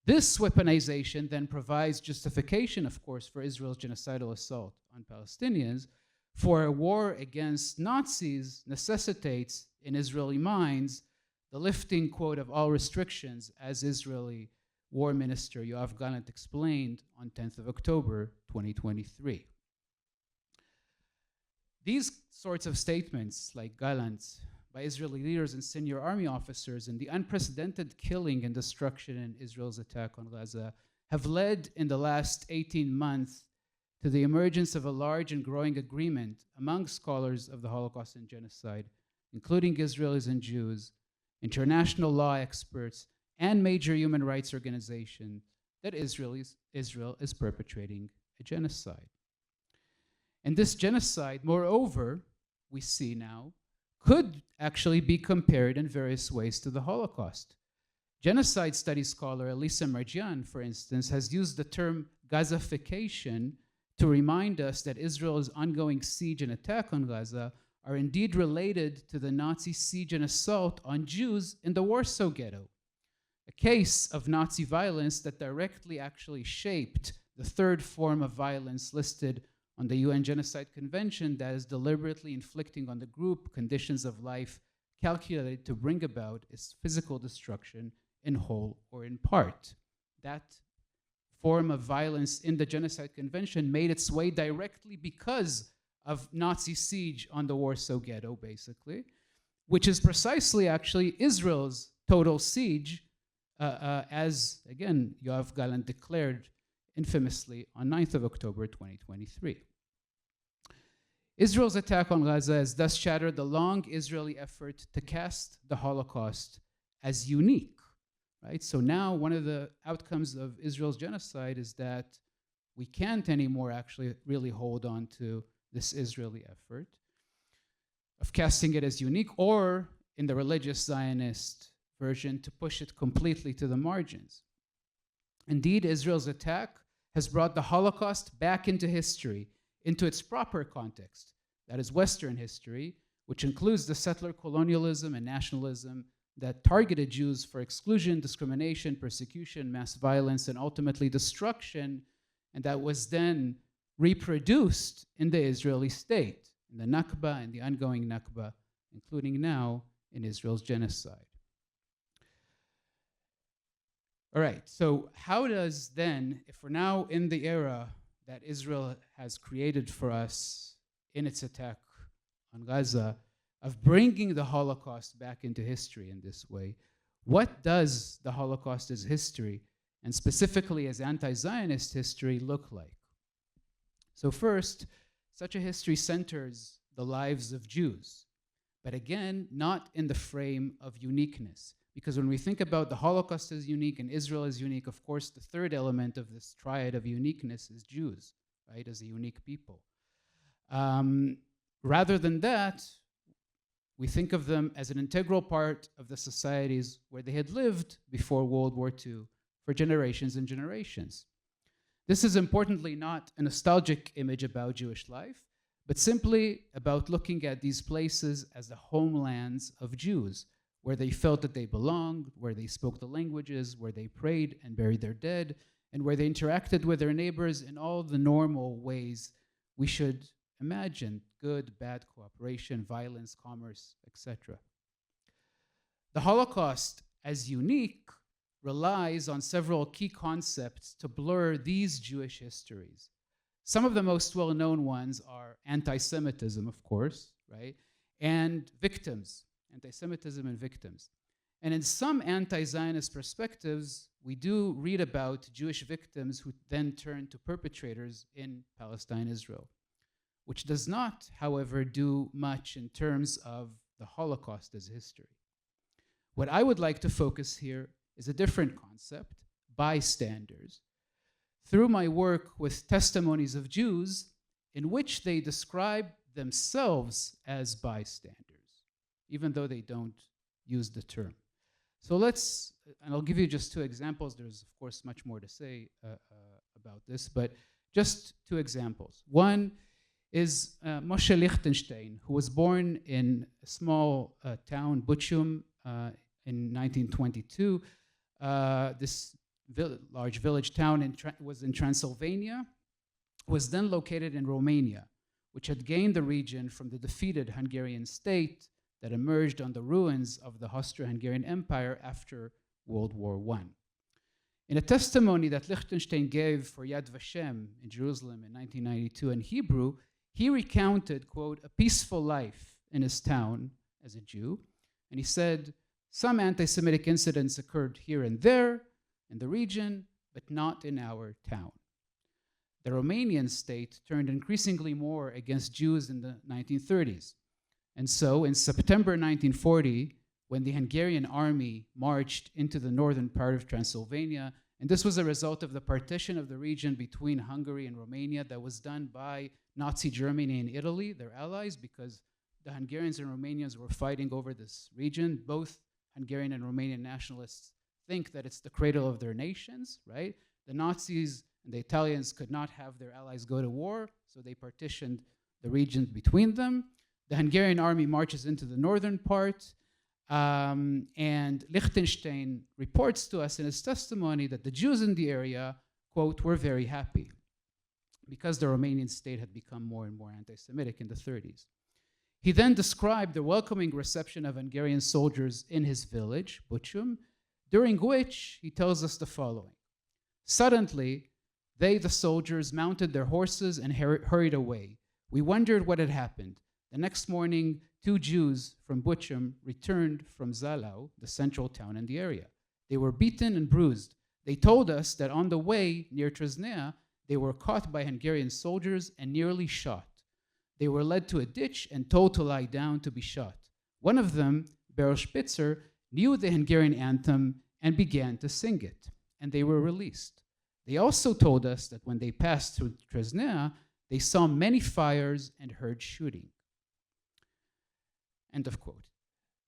This weaponization then provides justification, of course, for Israel's genocidal assault on Palestinians, for a war against Nazis necessitates, in Israeli minds, the lifting, quote, of all restrictions, as Israeli War Minister Yoav Gallant explained on 10th of October, 2023. These sorts of statements, like Gallant's, by Israeli leaders and senior army officers, and the unprecedented killing and destruction in Israel's attack on Gaza, have led in the last 18 months to the emergence of a large and growing agreement among scholars of the Holocaust and genocide, including Israelis and Jews, international law experts, and major human rights organizations, that Israel is perpetrating a genocide. And this genocide, moreover, we see now, could actually be compared in various ways to the Holocaust. Genocide studies scholar Elisa Marjian, for instance, has used the term Gazification to remind us that Israel's ongoing siege and attack on Gaza are indeed related to the Nazi siege and assault on Jews in the Warsaw Ghetto, a case of Nazi violence that directly actually shaped the third form of violence listed on the UN Genocide Convention, that is deliberately inflicting on the group conditions of life calculated to bring about its physical destruction in whole or in part. That form of violence in the Genocide Convention made its way directly because of Nazi siege on the Warsaw Ghetto, basically, which is precisely actually Israel's total siege, as, again, Yoav Gallant declared infamously on 9th of October 2023. Israel's attack on Gaza has thus shattered the long Israeli effort to cast the Holocaust as unique, right? So now one of the outcomes of Israel's genocide is that we can't anymore actually really hold on to this Israeli effort of casting it as unique, or in the religious Zionist version, to push it completely to the margins. Indeed, Israel's attack has brought the Holocaust back into history, into its proper context, that is Western history, which includes the settler colonialism and nationalism that targeted Jews for exclusion, discrimination, persecution, mass violence, and ultimately destruction, and that was then reproduced in the Israeli state, in the Nakba and the ongoing Nakba, including now in Israel's genocide. All right, so how does then, if we're now in the era that Israel has created for us in its attack on Gaza, of bringing the Holocaust back into history in this way, what does the Holocaust as history, and specifically as anti-Zionist history, look like? So first, such a history centers the lives of Jews, but again, not in the frame of uniqueness. Because when we think about the Holocaust as unique and Israel as unique, of course, the third element of this triad of uniqueness is Jews, right, as a unique people. Rather than that, we think of them as an integral part of the societies where they had lived before World War II for generations and generations. This is importantly not a nostalgic image about Jewish life, but simply about looking at these places as the homelands of Jews, where they felt that they belonged, where they spoke the languages, where they prayed and buried their dead, and where they interacted with their neighbors in all the normal ways we should imagine: good, bad cooperation, violence, commerce, etc. The Holocaust, as unique, relies on several key concepts to blur these Jewish histories. Some of the most well-known ones are anti-Semitism, of course, right, and victims. Anti-Semitism and victims. And in some anti-Zionist perspectives, we do read about Jewish victims who then turn to perpetrators in Palestine, Israel, which does not, however, do much in terms of the Holocaust as history. What I would like to focus here is a different concept, bystanders, through my work with testimonies of Jews in which they describe themselves as bystanders, even though they don't use the term. So let's, and I'll give you just two examples. There's, of course, much more to say about this, but just two examples. One is Moshe Lichtenstein, who was born in a small town, Buchum, in 1922. This large village town was in Transylvania, was then located in Romania, which had gained the region from the defeated Hungarian state that emerged on the ruins of the Austro-Hungarian Empire after World War I. In a testimony that Lichtenstein gave for Yad Vashem in Jerusalem in 1992 in Hebrew, he recounted, quote, a peaceful life in his town as a Jew, and he said, some anti-Semitic incidents occurred here and there in the region, but not in our town. The Romanian state turned increasingly more against Jews in the 1930s. And so in September 1940, when the Hungarian army marched into the northern part of Transylvania, and this was a result of the partition of the region between Hungary and Romania that was done by Nazi Germany and Italy, their allies, because the Hungarians and Romanians were fighting over this region. Both Hungarian and Romanian nationalists think that it's the cradle of their nations, right? The Nazis and the Italians could not have their allies go to war, so they partitioned the region between them. The Hungarian army marches into the northern part, and Lichtenstein reports to us in his testimony that the Jews in the area, quote, were very happy because the Romanian state had become more and more anti-Semitic in the 30s. He then described the welcoming reception of Hungarian soldiers in his village, Buchum, during which he tells us the following. Suddenly, they, the soldiers, mounted their horses and hurried away. We wondered what had happened. The next morning, 2 Jews from Buchum returned from Zalău, the central town in the area. They were beaten and bruised. They told us that on the way near Trăznea, they were caught by Hungarian soldiers and nearly shot. They were led to a ditch and told to lie down to be shot. One of them, Beryl Spitzer, knew the Hungarian anthem and began to sing it, and they were released. They also told us that when they passed through Trăznea, they saw many fires and heard shooting. End of quote.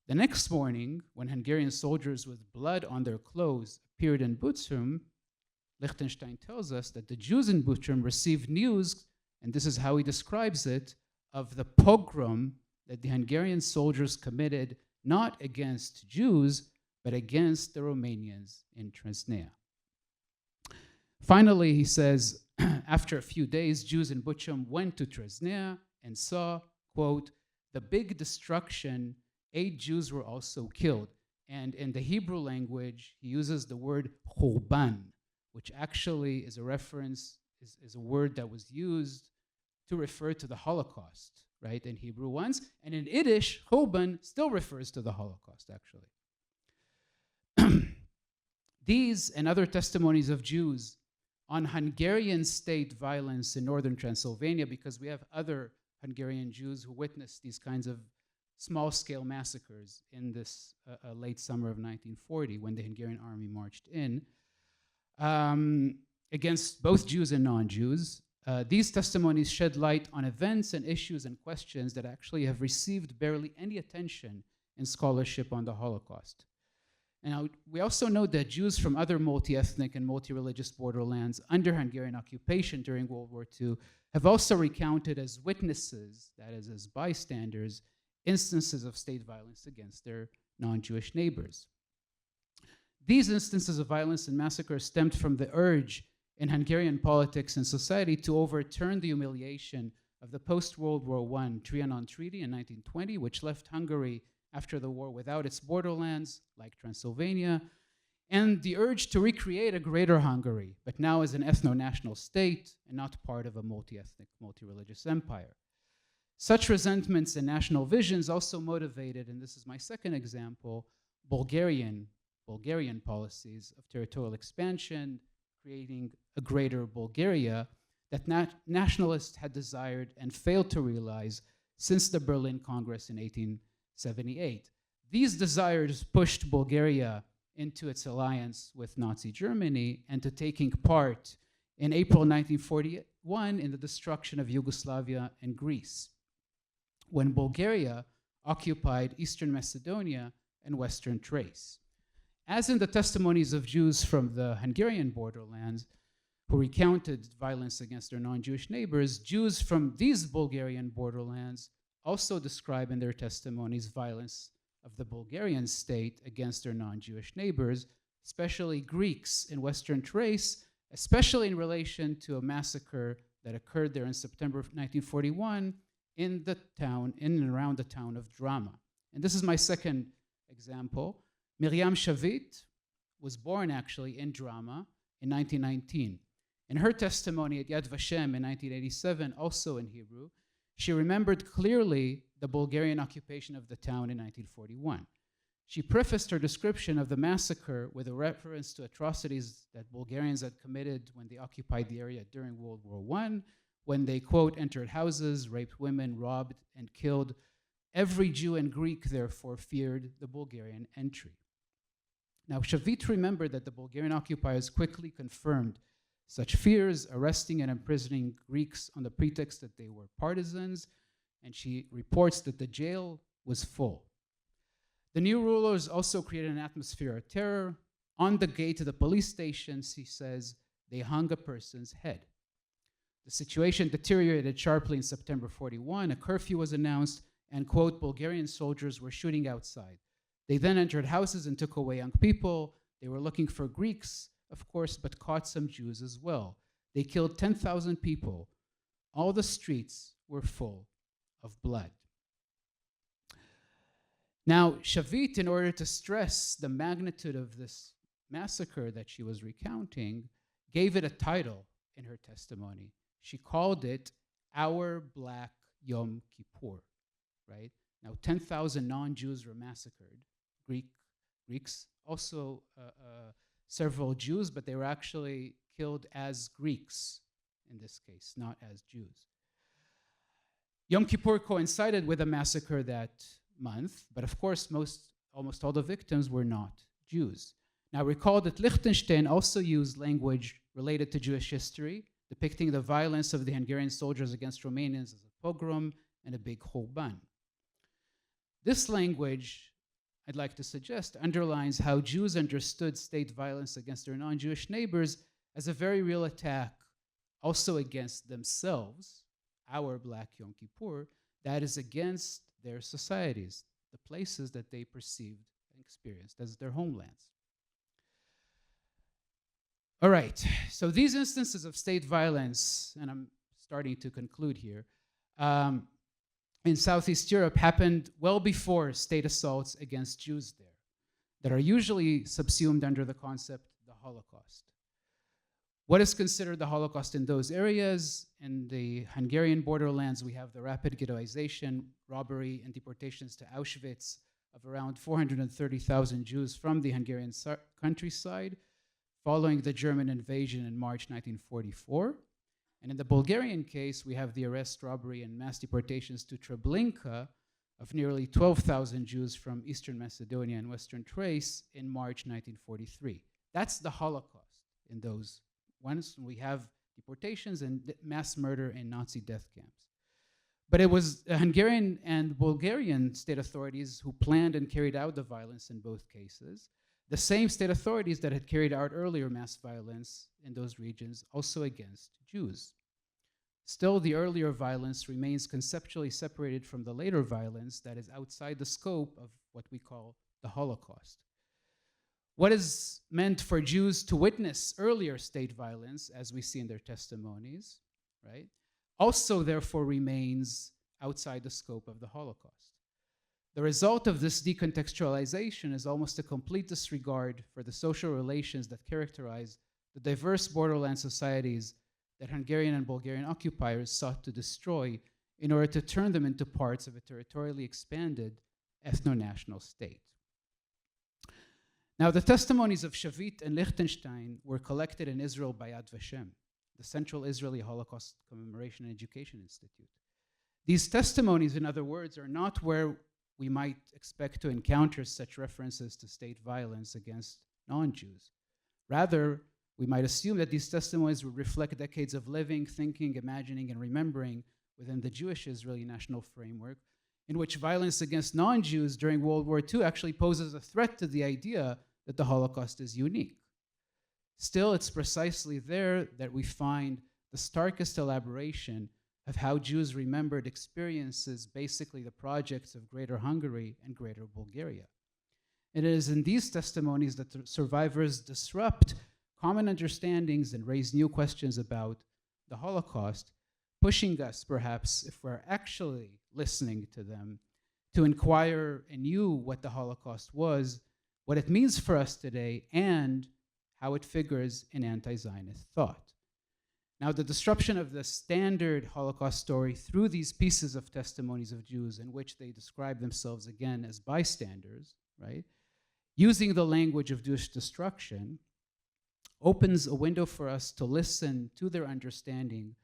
The next morning, when Hungarian soldiers with blood on their clothes appeared in Buchum, Lichtenstein tells us that the Jews in Buchum received news, and this is how he describes it, of the pogrom that the Hungarian soldiers committed not against Jews, but against the Romanians in Trăznea. Finally, he says, after a few days, Jews in Buchum went to Trăznea and saw, quote, the big destruction. 8 Jews were also killed. And in the Hebrew language, he uses the word churban, which actually is a reference, is a word that was used to refer to the Holocaust, right, in Hebrew once. And in Yiddish, churban still refers to the Holocaust, actually. These and other testimonies of Jews on Hungarian state violence in northern Transylvania, because we have other Hungarian Jews who witnessed these kinds of small-scale massacres in this late summer of 1940 when the Hungarian army marched in, against both Jews and non-Jews. These testimonies shed light on events and issues and questions that actually have received barely any attention in scholarship on the Holocaust. Now, we also know that Jews from other multi-ethnic and multi-religious borderlands under Hungarian occupation during World War II have also recounted as witnesses, that is, as bystanders, instances of state violence against their non-Jewish neighbors. These instances of violence and massacre stemmed from the urge in Hungarian politics and society to overturn the humiliation of the post-World War I Trianon Treaty in 1920, which left Hungary after the war without its borderlands, like Transylvania, and the urge to recreate a greater Hungary, but now as an ethno-national state and not part of a multi-ethnic, multi-religious empire. Such resentments and national visions also motivated, and this is my second example, Bulgarian policies of territorial expansion, creating a greater Bulgaria that nationalists had desired and failed to realize since the Berlin Congress in 1878. These desires pushed Bulgaria into its alliance with Nazi Germany and to taking part in April 1941 in the destruction of Yugoslavia and Greece, when Bulgaria occupied Eastern Macedonia and Western Thrace. As in the testimonies of Jews from the Hungarian borderlands who recounted violence against their non-Jewish neighbors, Jews from these Bulgarian borderlands also describe in their testimonies violence of the Bulgarian state against their non-Jewish neighbors, especially Greeks in Western Thrace, especially in relation to a massacre that occurred there in September of 1941 in and around the town of Drama. And this is my second example. Miriam Shavit was born actually in Drama in 1919. In her testimony at Yad Vashem in 1987, also in Hebrew, she remembered clearly the Bulgarian occupation of the town in 1941. She prefaced her description of the massacre with a reference to atrocities that Bulgarians had committed when they occupied the area during World War I, when they, quote, entered houses, raped women, robbed, and killed. Every Jew and Greek, therefore, feared the Bulgarian entry. Now, Shavit remembered that the Bulgarian occupiers quickly confirmed such fears, arresting and imprisoning Greeks on the pretext that they were partisans, and she reports that the jail was full. The new rulers also created an atmosphere of terror. On the gate to the police station, she says, they hung a person's head. The situation deteriorated sharply in September 41. A curfew was announced, and, quote, Bulgarian soldiers were shooting outside. They then entered houses and took away young people. They were looking for Greeks, of course, but caught some Jews as well. They killed 10,000 people. All the streets were full of blood. Now, Shavit, in order to stress the magnitude of this massacre that she was recounting, gave it a title in her testimony. She called it Our Black Yom Kippur, right? Now, 10,000 non-Jews were massacred, Greeks, also several Jews, but they were actually killed as Greeks in this case, not as Jews. Yom Kippur coincided with a massacre that month, but of course, almost all the victims were not Jews. Now, recall that Liechtenstein also used language related to Jewish history, depicting the violence of the Hungarian soldiers against Romanians as a pogrom and a big churban. This language, I'd like to suggest, underlines how Jews understood state violence against their non-Jewish neighbors as a very real attack also against themselves, our Black Yom Kippur, that is against their societies, the places that they perceived and experienced as their homelands. All right, so these instances of state violence, and I'm starting to conclude here, in Southeast Europe happened well before state assaults against Jews there, that are usually subsumed under the concept the Holocaust. What is considered the Holocaust in those areas? In the Hungarian borderlands, we have the rapid ghettoization, robbery, and deportations to Auschwitz of around 430,000 Jews from the Hungarian countryside following the German invasion in March 1944. And in the Bulgarian case, we have the arrest, robbery, and mass deportations to Treblinka of nearly 12,000 Jews from Eastern Macedonia and Western Thrace in March 1943. That's the Holocaust in those ones. We have deportations and mass murder in Nazi death camps. But it was Hungarian and Bulgarian state authorities who planned and carried out the violence in both cases. The same state authorities that had carried out earlier mass violence in those regions, also against Jews. Still, the earlier violence remains conceptually separated from the later violence that is outside the scope of what we call the Holocaust. What is meant for Jews to witness earlier state violence, as we see in their testimonies, right, also therefore remains outside the scope of the Holocaust. The result of this decontextualization is almost a complete disregard for the social relations that characterize the diverse borderland societies that Hungarian and Bulgarian occupiers sought to destroy in order to turn them into parts of a territorially expanded ethno-national state. Now, the testimonies of Shavit and Lichtenstein were collected in Israel by Yad Vashem, the Central Israeli Holocaust Commemoration and Education Institute. These testimonies, in other words, are not where we might expect to encounter such references to state violence against non-Jews. Rather, we might assume that these testimonies would reflect decades of living, thinking, imagining, and remembering within the Jewish Israeli national framework, in which violence against non-Jews during World War II actually poses a threat to the idea that the Holocaust is unique. Still, it's precisely there that we find the starkest elaboration of how Jews remembered experiences, basically the projects of Greater Hungary and Greater Bulgaria. And it is in these testimonies that the survivors disrupt common understandings and raise new questions about the Holocaust, pushing us, perhaps, if we're actually listening to them, to inquire anew what the Holocaust was, what it means for us today, and how it figures in anti-Zionist thought. Now, the disruption of the standard Holocaust story through these pieces of testimonies of Jews in which they describe themselves again as bystanders, right, using the language of Jewish destruction, opens a window for us to listen to their understanding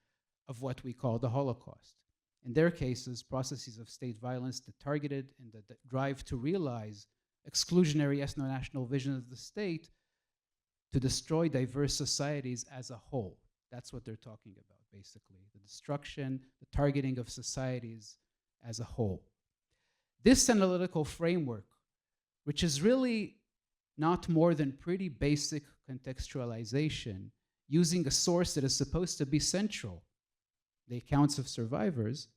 of what we call the Holocaust. In their cases, processes of state violence that targeted and the drive to realize exclusionary ethno-national vision of the state to destroy diverse societies as a whole. That's what they're talking about, basically. The destruction, the targeting of societies as a whole. This analytical framework, which is really not more than pretty basic contextualization, using a source that is supposed to be central, the accounts of survivors,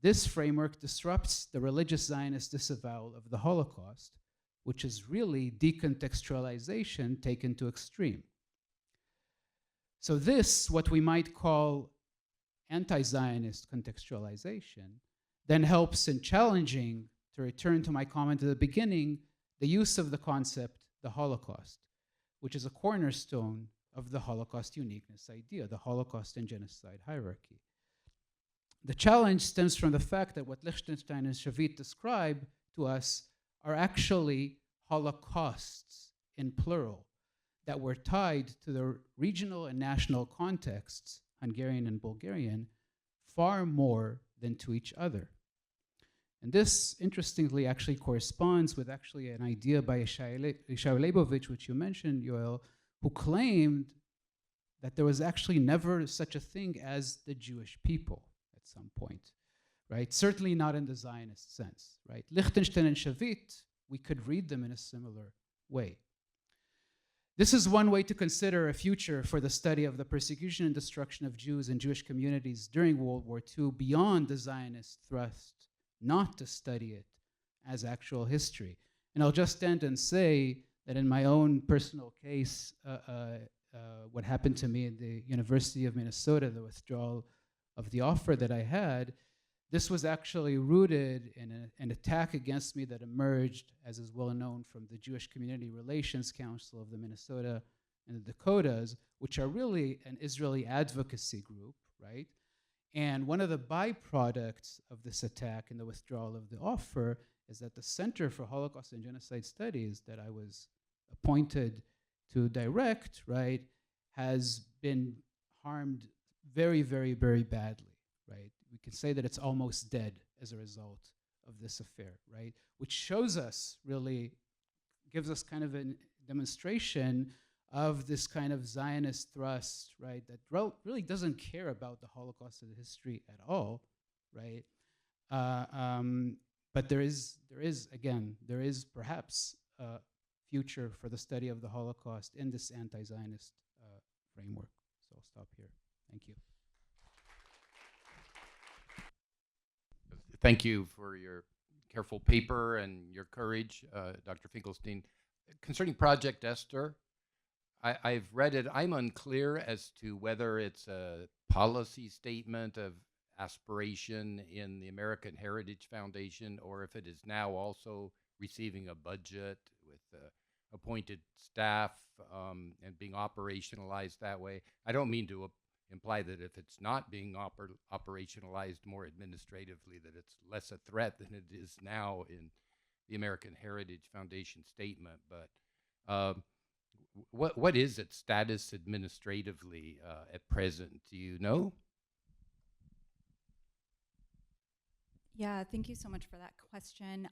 this framework disrupts the religious Zionist disavowal of the Holocaust, which is really decontextualization taken to extreme. So this, what we might call anti-Zionist contextualization, then helps in challenging, to return to my comment at the beginning, the use of the concept, the Holocaust, which is a cornerstone of the Holocaust uniqueness idea, the Holocaust and genocide hierarchy. The challenge stems from the fact that what Lichtenstein and Shavit describe to us are actually holocausts in plural that were tied to the regional and national contexts, Hungarian and Bulgarian, far more than to each other. And this, interestingly, actually corresponds with actually an idea by Yeshayahu Leibovich, which you mentioned, Yoel, who claimed that there was actually never such a thing as the Jewish people at some point, right? Certainly not in the Zionist sense, right? Lichtenstein and Shavit, we could read them in a similar way. This is one way to consider a future for the study of the persecution and destruction of Jews and Jewish communities during World War II beyond the Zionist thrust not to study it as actual history. And I'll just end and say that in my own personal case, what happened to me at the University of Minnesota, the withdrawal of the offer that I had, this was actually rooted in an attack against me that emerged, as is well known, from the Jewish Community Relations Council of the Minnesota and the Dakotas, which are really an Israeli advocacy group, right? And one of the byproducts of this attack and the withdrawal of the offer is that the Center for Holocaust and Genocide Studies that I was appointed to direct, right, has been harmed very, very, very badly, right? We can say that it's almost dead as a result of this affair, right? Which shows us, really, gives us kind of a demonstration of this kind of Zionist thrust, right, that really doesn't care about the Holocaust of the history at all, right? But there is perhaps a future for the study of the Holocaust in this anti-Zionist framework. So I'll stop here. Thank you. Thank you for your careful paper and your courage, Dr. Finkelstein. Concerning Project Esther, I've read it. I'm unclear as to whether it's a policy statement of aspiration in the American Heritage Foundation or if it is now also receiving a budget with appointed staff and being operationalized that way. I don't mean to imply that if it's not being operationalized more administratively, that it's less a threat than it is now in the American Heritage Foundation statement, but Uh, what is its status administratively at present? Do you know? Yeah, thank you so much for that question.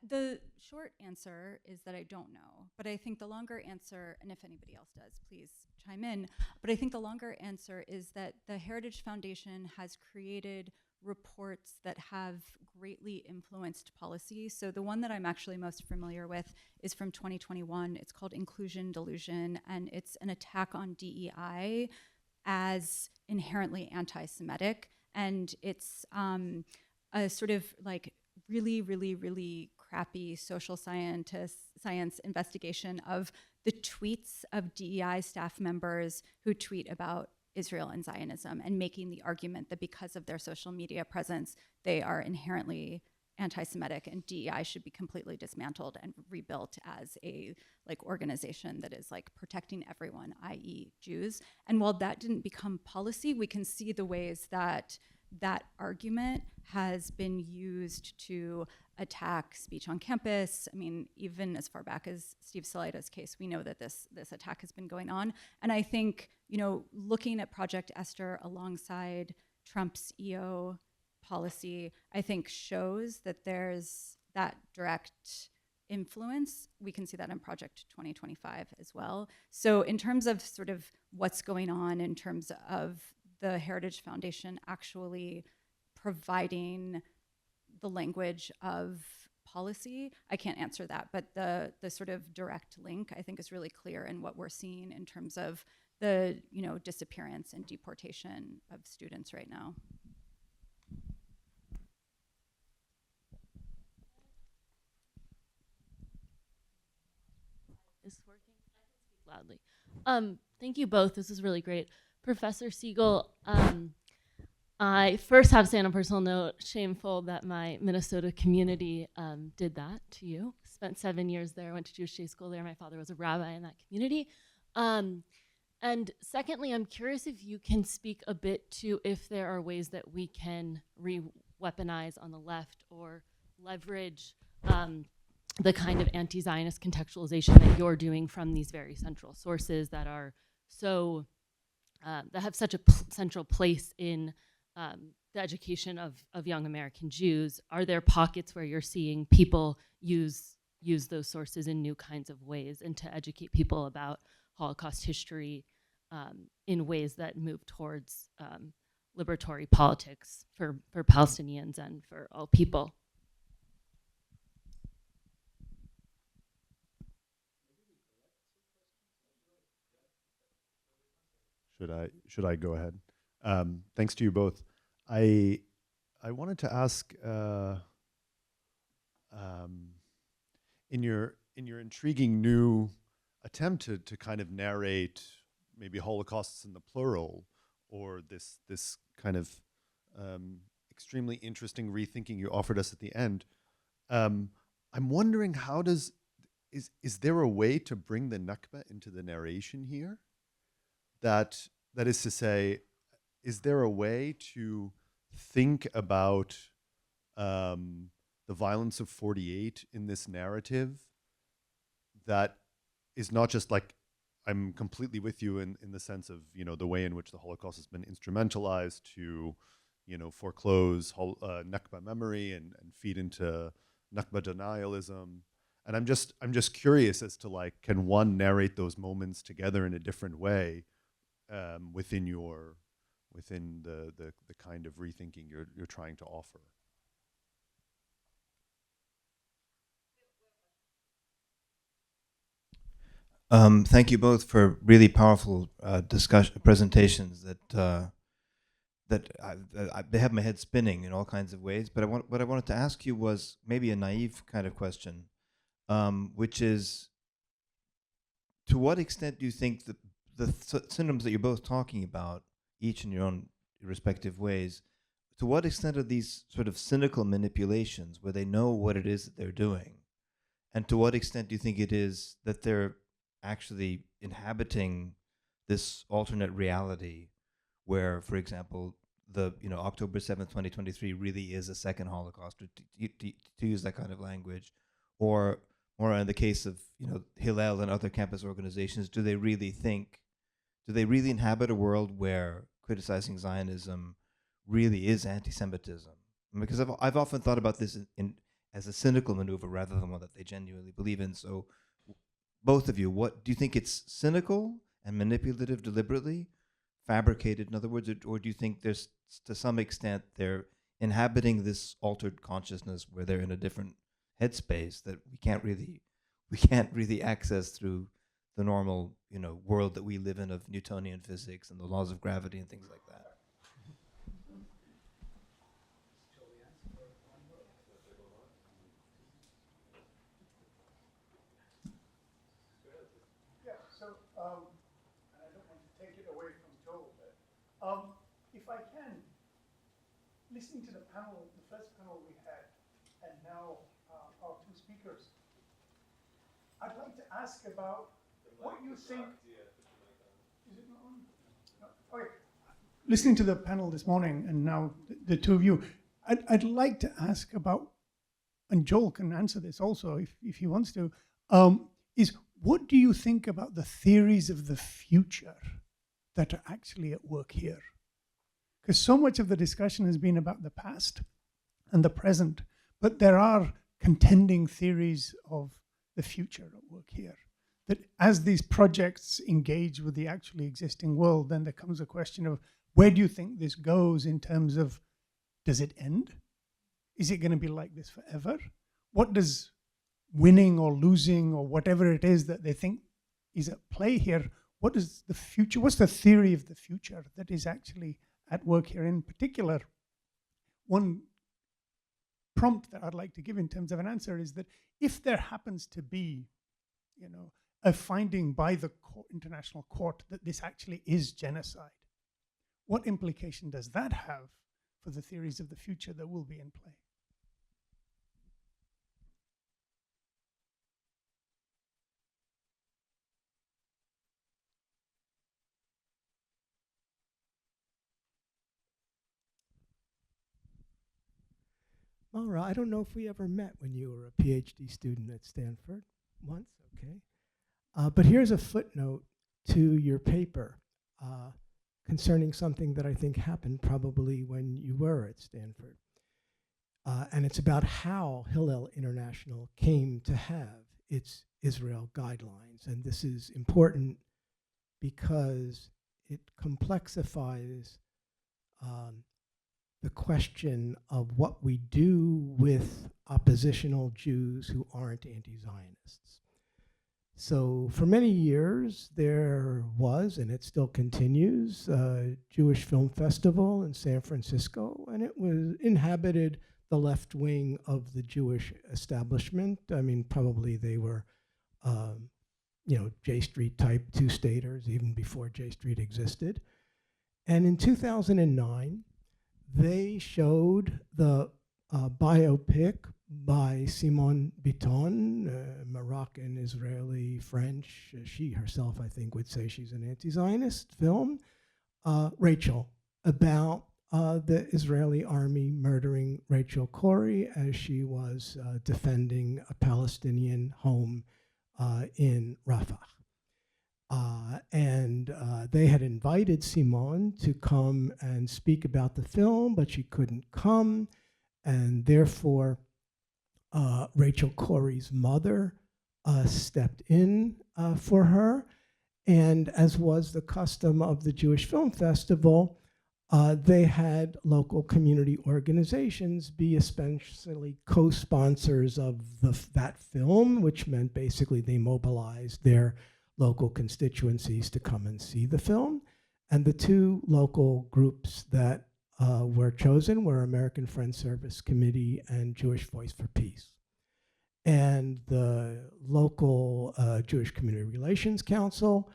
The short answer is that I don't know, but I think the longer answer, and if anybody else does, please chime in, but I think the longer answer is that the Heritage Foundation has created reports that have greatly influenced policy. So the one that I'm actually most familiar with is from 2021. It's called Inclusion Delusion, and it's an attack on DEI as inherently anti-Semitic. And it's a sort of like really crappy social science investigation of the tweets of DEI staff members who tweet about Israel and Zionism, and making the argument that because of their social media presence, they are inherently anti-Semitic, and DEI should be completely dismantled and rebuilt as a like organization that is like protecting everyone, i.e. Jews. And while that didn't become policy, we can see the ways that that argument has been used to attack speech on campus. I mean, even as far back as Steve Salaita's case, we know that this attack has been going on. And I think, you know, looking at Project Esther alongside Trump's EO policy, I think shows that there's that direct influence. We can see that in Project 2025 as well. So in terms of sort of what's going on in terms of the Heritage Foundation actually providing the language of policy, I can't answer that, but the sort of direct link I think is really clear in what we're seeing in terms of the, you know, disappearance and deportation of students right now. Is working? I can speak loudly. Thank you both. This is really great. Professor Segal, I first have to say on a personal note, shameful that my Minnesota community did that to you. Spent 7 years there, went to Jewish day school there. My father was a rabbi in that community. And secondly, I'm curious if you can speak a bit to if there are ways that we can re-weaponize on the left or leverage the kind of anti-Zionist contextualization that you're doing from these very central sources that are so, that have such a central place in the education of young American Jews. Are there pockets where you're seeing people use those sources in new kinds of ways and to educate people about Holocaust history in ways that move towards liberatory politics for Palestinians and for all people? Should I go ahead? Thanks to you both. I wanted to ask in your intriguing new attempt to kind of narrate maybe Holocausts in the plural, or this kind of extremely interesting rethinking you offered us at the end. I'm wondering is there a way to bring the Nakba into the narration here? That is to say, is there a way to think about the violence of 48 in this narrative that is not just like, I'm completely with you in the sense of, you know, the way in which the Holocaust has been instrumentalized to, you know, foreclose Nakba memory and feed into Nakba denialism. And I'm just curious as to, like, can one narrate those moments together in a different way within the kind of rethinking you're trying to offer? Thank you both for really powerful presentations that they have my head spinning in all kinds of ways. But what I wanted to ask you was maybe a naive kind of question, which is, to what extent do you think that the symptoms that you're both talking about, each in your own respective ways, to what extent are these sort of cynical manipulations where they know what it is that they're doing? And to what extent do you think it is that they're actually inhabiting this alternate reality where, for example, October 7th, 2023 really is a second Holocaust, to use that kind of language, or or in the case of Hillel and other campus organizations, do they really inhabit a world where criticizing Zionism really is anti-Semitism? Because I've often thought about this as a cynical maneuver rather than one that they genuinely believe in. So, both of you, what do you think? It's cynical and manipulative, deliberately fabricated, in other words, or do you think there's, to some extent, they're inhabiting this altered consciousness where they're in a different headspace that we can't really access through the normal world that we live in of Newtonian physics and the laws of gravity and things like that? I don't want to take it away from Joel, but if I can, listening to the panel, the first panel we had, and now our two speakers, I'd like to ask about what you think. Is it not on? No. Okay. Listening to the panel this morning, and now the two of you, I'd like to ask about, and Joel can answer this also if he wants to, is what do you think about the theories of the future that are actually at work here? Because so much of the discussion has been about the past and the present, but there are contending theories of the future at work here. That as these projects engage with the actually existing world, then there comes a question of where do you think this goes in terms of, does it end? Is it going to be like this forever? What does winning or losing or whatever it is that they think is at play here, what is the future? What's the theory of the future that is actually at work here? In particular, one prompt that I'd like to give in terms of an answer is that if there happens to be, a finding by the international court that this actually is genocide, what implication does that have for the theories of the future that will be in play? Maura, I don't know if we ever met when you were a PhD student at Stanford. Once, okay. But here's a footnote to your paper concerning something that I think happened probably when you were at Stanford. And it's about how Hillel International came to have its Israel guidelines. And this is important because it complexifies the question of what we do with oppositional Jews who aren't anti-Zionists. So for many years, there was, and it still continues, a Jewish Film Festival in San Francisco, and it was inhabited the left wing of the Jewish establishment. I mean, probably they were, J Street type two-staters, even before J Street existed. And in 2009, they showed the biopic by Simone Biton, Moroccan, Israeli, French. She herself, I think, would say she's an anti-Zionist film, Rachel, about the Israeli army murdering Rachel Corrie as she was defending a Palestinian home in Rafah. And they had invited Simone to come and speak about the film, but she couldn't come. And therefore, Rachel Corrie's mother stepped in for her. And as was the custom of the Jewish Film Festival, they had local community organizations be especially co-sponsors of that film, which meant basically they mobilized their local constituencies to come and see the film. And the two local groups that were chosen were American Friends Service Committee and Jewish Voice for Peace. And the local Jewish Community Relations Council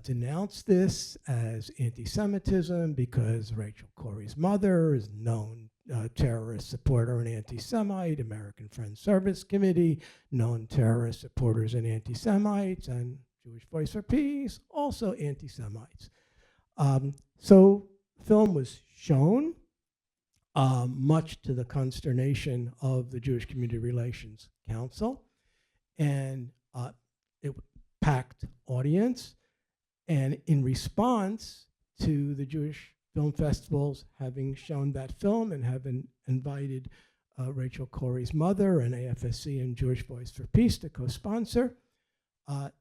denounced this as anti-Semitism because Rachel Corrie's mother is known terrorist supporter and anti-Semite, American Friends Service Committee, known terrorist supporters and anti-Semites, and Jewish Voice for Peace, also anti-Semites. So film was shown, much to the consternation of the Jewish Community Relations Council. and it packed audience. And in response to the Jewish film festivals having shown that film and having invited Rachel Corrie's mother and AFSC and Jewish Voice for Peace to co-sponsor,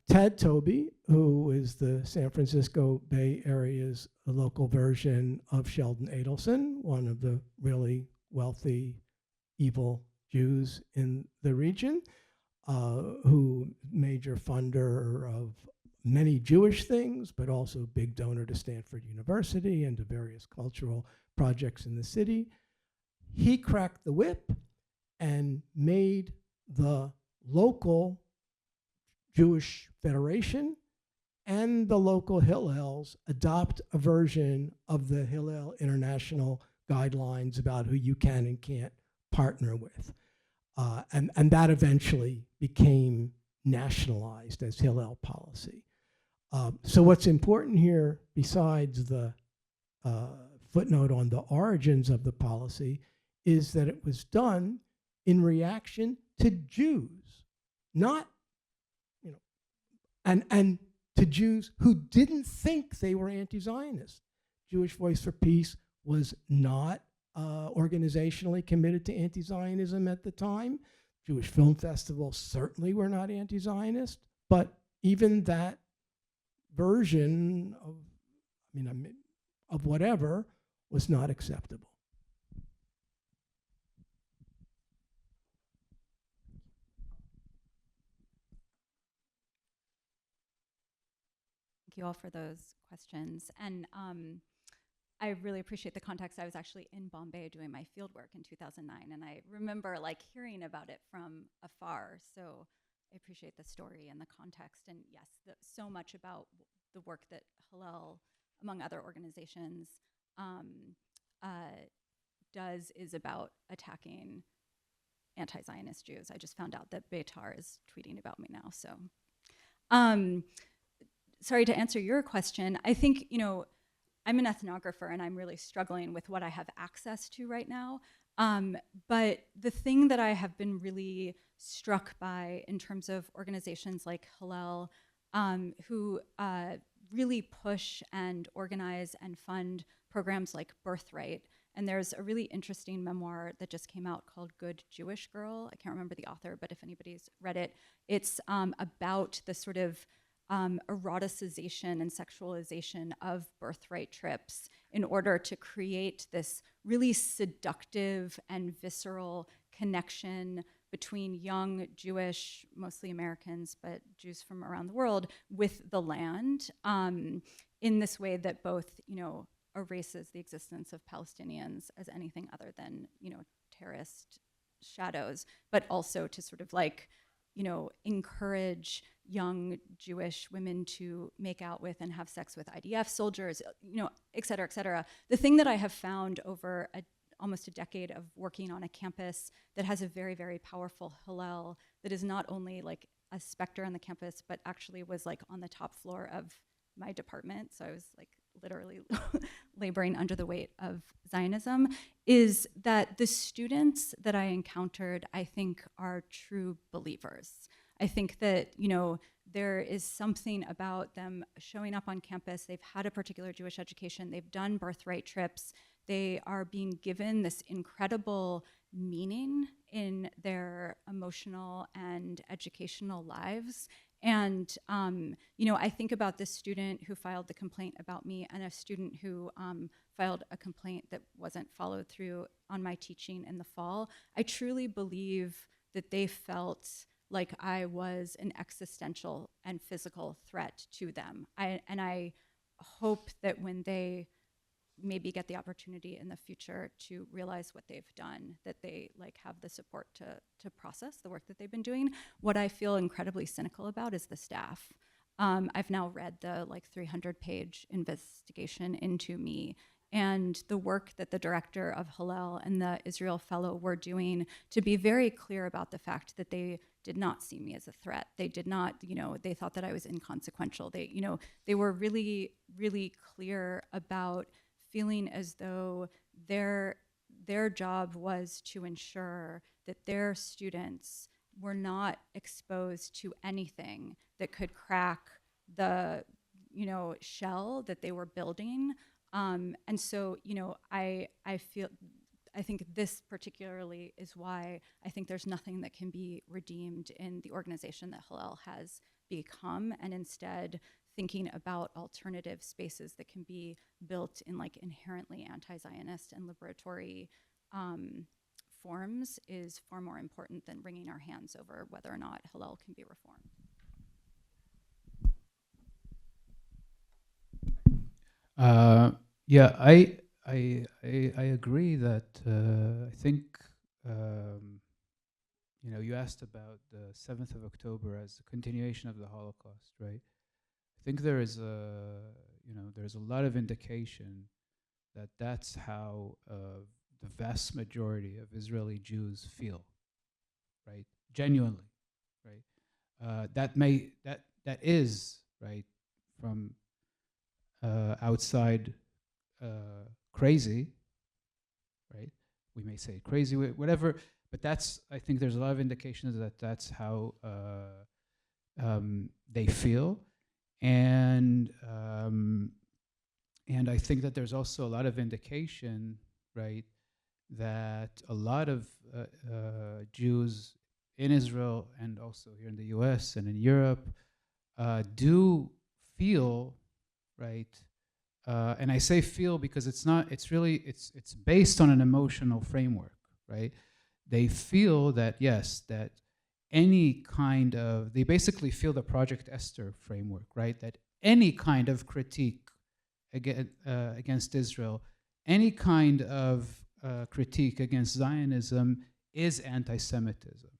Ted Toby, who is the San Francisco Bay Area's local version of Sheldon Adelson, one of the really wealthy, evil Jews in the region, who major funder of many Jewish things, but also big donor to Stanford University and to various cultural projects in the city. He cracked the whip and made the local Jewish Federation and the local Hillels adopt a version of the Hillel International guidelines about who you can and can't partner with. And that eventually became nationalized as Hillel policy. So what's important here, besides the footnote on the origins of the policy, is that it was done in reaction to Jews, not, and to Jews who didn't think they were anti-Zionist. Jewish Voice for Peace was not organizationally committed to anti-Zionism at the time. Jewish film festivals certainly were not anti-Zionist, but even that version of whatever was not acceptable. Thank you all for those questions. And I really appreciate the context. I was actually in Bombay doing my fieldwork in 2009, and I remember hearing about it from afar. So I appreciate the story and the context. And yes, so much about the work that Hillel, among other organizations, does is about attacking anti-Zionist Jews. I just found out that Beitar is tweeting about me now. So sorry, to answer your question, I think, I'm an ethnographer and I'm really struggling with what I have access to right now. But the thing that I have been really struck by in terms of organizations like Hillel, who really push and organize and fund programs like Birthright. And there's a really interesting memoir that just came out called Good Jewish Girl. I can't remember the author, but if anybody's read it, it's about the sort of eroticization and sexualization of birthright trips in order to create this really seductive and visceral connection between young Jewish, mostly Americans, but Jews from around the world, with the land in this way that both, erases the existence of Palestinians as anything other than, terrorist shadows, but also to sort of encourage young Jewish women to make out with and have sex with IDF soldiers, et cetera, et cetera. The thing that I have found over almost a decade of working on a campus that has a very, very powerful Hillel that is not only a specter on the campus, but actually was on the top floor of my department. So I was literally laboring under the weight of Zionism, is that the students that I encountered, I think, are true believers. I think that, there is something about them showing up on campus. They've had a particular Jewish education. They've done birthright trips. They are being given this incredible meaning in their emotional and educational lives. And, I think about this student who filed the complaint about me and a student who filed a complaint that wasn't followed through on my teaching in the fall. I truly believe that they felt like I was an existential and physical threat to them. And I hope that when they maybe get the opportunity in the future to realize what they've done, that they have the support to process the work that they've been doing. What I feel incredibly cynical about is the staff. I've now read the 300-page investigation into me and the work that the director of Hillel and the Israel Fellow were doing to be very clear about the fact that they did not see me as a threat. They did not, they thought that I was inconsequential. They were really, really clear about feeling as though their job was to ensure that their students were not exposed to anything that could crack the, shell that they were building. And so, I think this particularly is why I think there's nothing that can be redeemed in the organization that Hillel has become, and instead thinking about alternative spaces that can be built in like inherently anti-Zionist and liberatory forms is far more important than wringing our hands over whether or not Hillel can be reformed. Yeah, I agree that I think you asked about the 7th of October as a continuation of the Holocaust, right? I think there's a lot of indication that that's how the vast majority of Israeli Jews feel, right? Genuinely, right? That is right from outside crazy, right? We may say crazy, whatever, but I think there's a lot of indications that that's how they feel, and I think that there's also a lot of indication, right, that a lot of Jews in Israel and also here in the U.S. and in Europe do feel, right, and I say feel because it's based on an emotional framework, right? They feel that, yes, that they basically feel the Project Esther framework, right? That any kind of critique against Israel, any kind of critique against Zionism is anti-Semitism,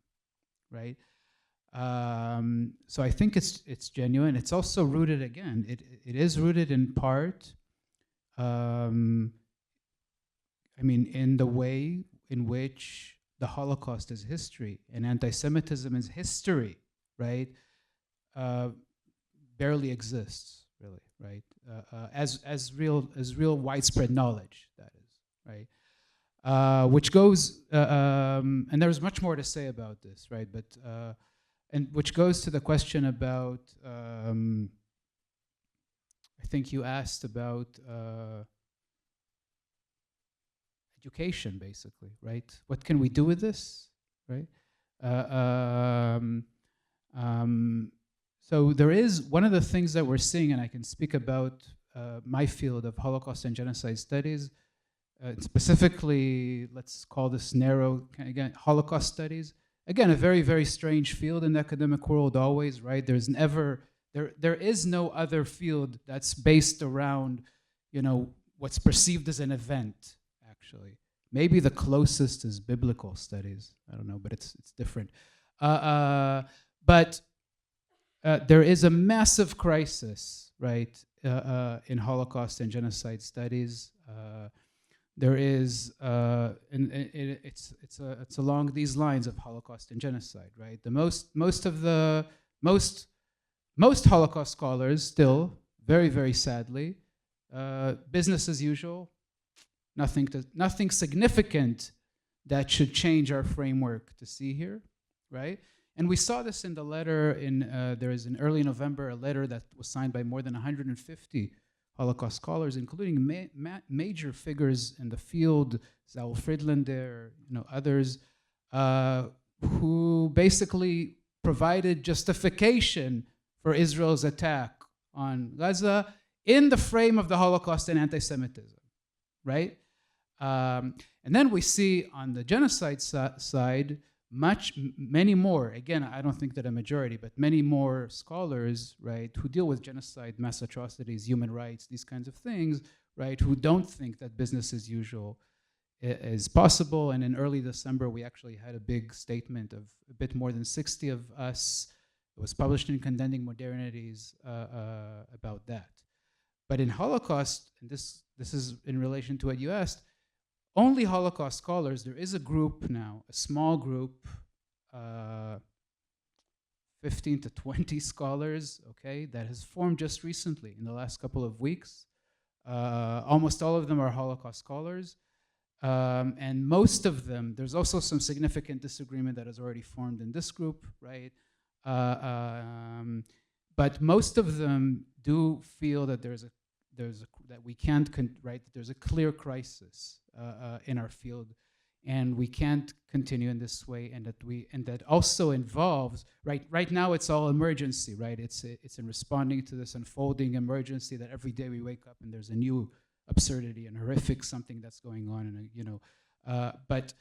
right? So I think it's genuine. It's also rooted, again, it is rooted in part, in the way in which the Holocaust is history and anti-Semitism is history, right? Barely exists, really, right? As real widespread knowledge, that is, right? Which goes, and there's much more to say about this, right? But and which goes to the question about, I think you asked about education, basically, right? What can we do with this, right? So there is one of the things that we're seeing, and I can speak about my field of Holocaust and genocide studies, specifically, let's call this narrow, again, Holocaust studies. Again, a very, very strange field in the academic world always, right? There is no other field that's based around, what's perceived as an event, actually. Maybe the closest is biblical studies. I don't know, but it's different. But there is a massive crisis, right, in Holocaust and genocide studies. There is, and it's along these lines of Holocaust and genocide, right? The most Holocaust scholars still, very, very sadly, business as usual, nothing significant that should change our framework to see here, right? And we saw this in the letter there is in early November, a letter that was signed by more than 150 Holocaust scholars, including major figures in the field, Zaul Friedlander, others, who basically provided justification for Israel's attack on Gaza in the frame of the Holocaust and anti-Semitism, right? And then we see on the genocide side, many more, again, I don't think that a majority, but many more scholars, right, who deal with genocide, mass atrocities, human rights, these kinds of things, right, who don't think that business as usual is possible. And in early December, we actually had a big statement of a bit more than 60 of us. It was published in Condemning Modernities about that. But in Holocaust, and this is in relation to what you asked, only Holocaust scholars, there is a group now, a small group, 15 to 20 scholars, okay, that has formed just recently in the last couple of weeks. Almost all of them are Holocaust scholars. And most of them, there's also some significant disagreement that has already formed in this group, right? But most of them do feel that that we can't, right? That there's a clear crisis in our field, and we can't continue in this way, and that also involves, right now it's all emergency, right? It's in responding to this unfolding emergency that every day we wake up and there's a new absurdity and horrific something that's going on, and but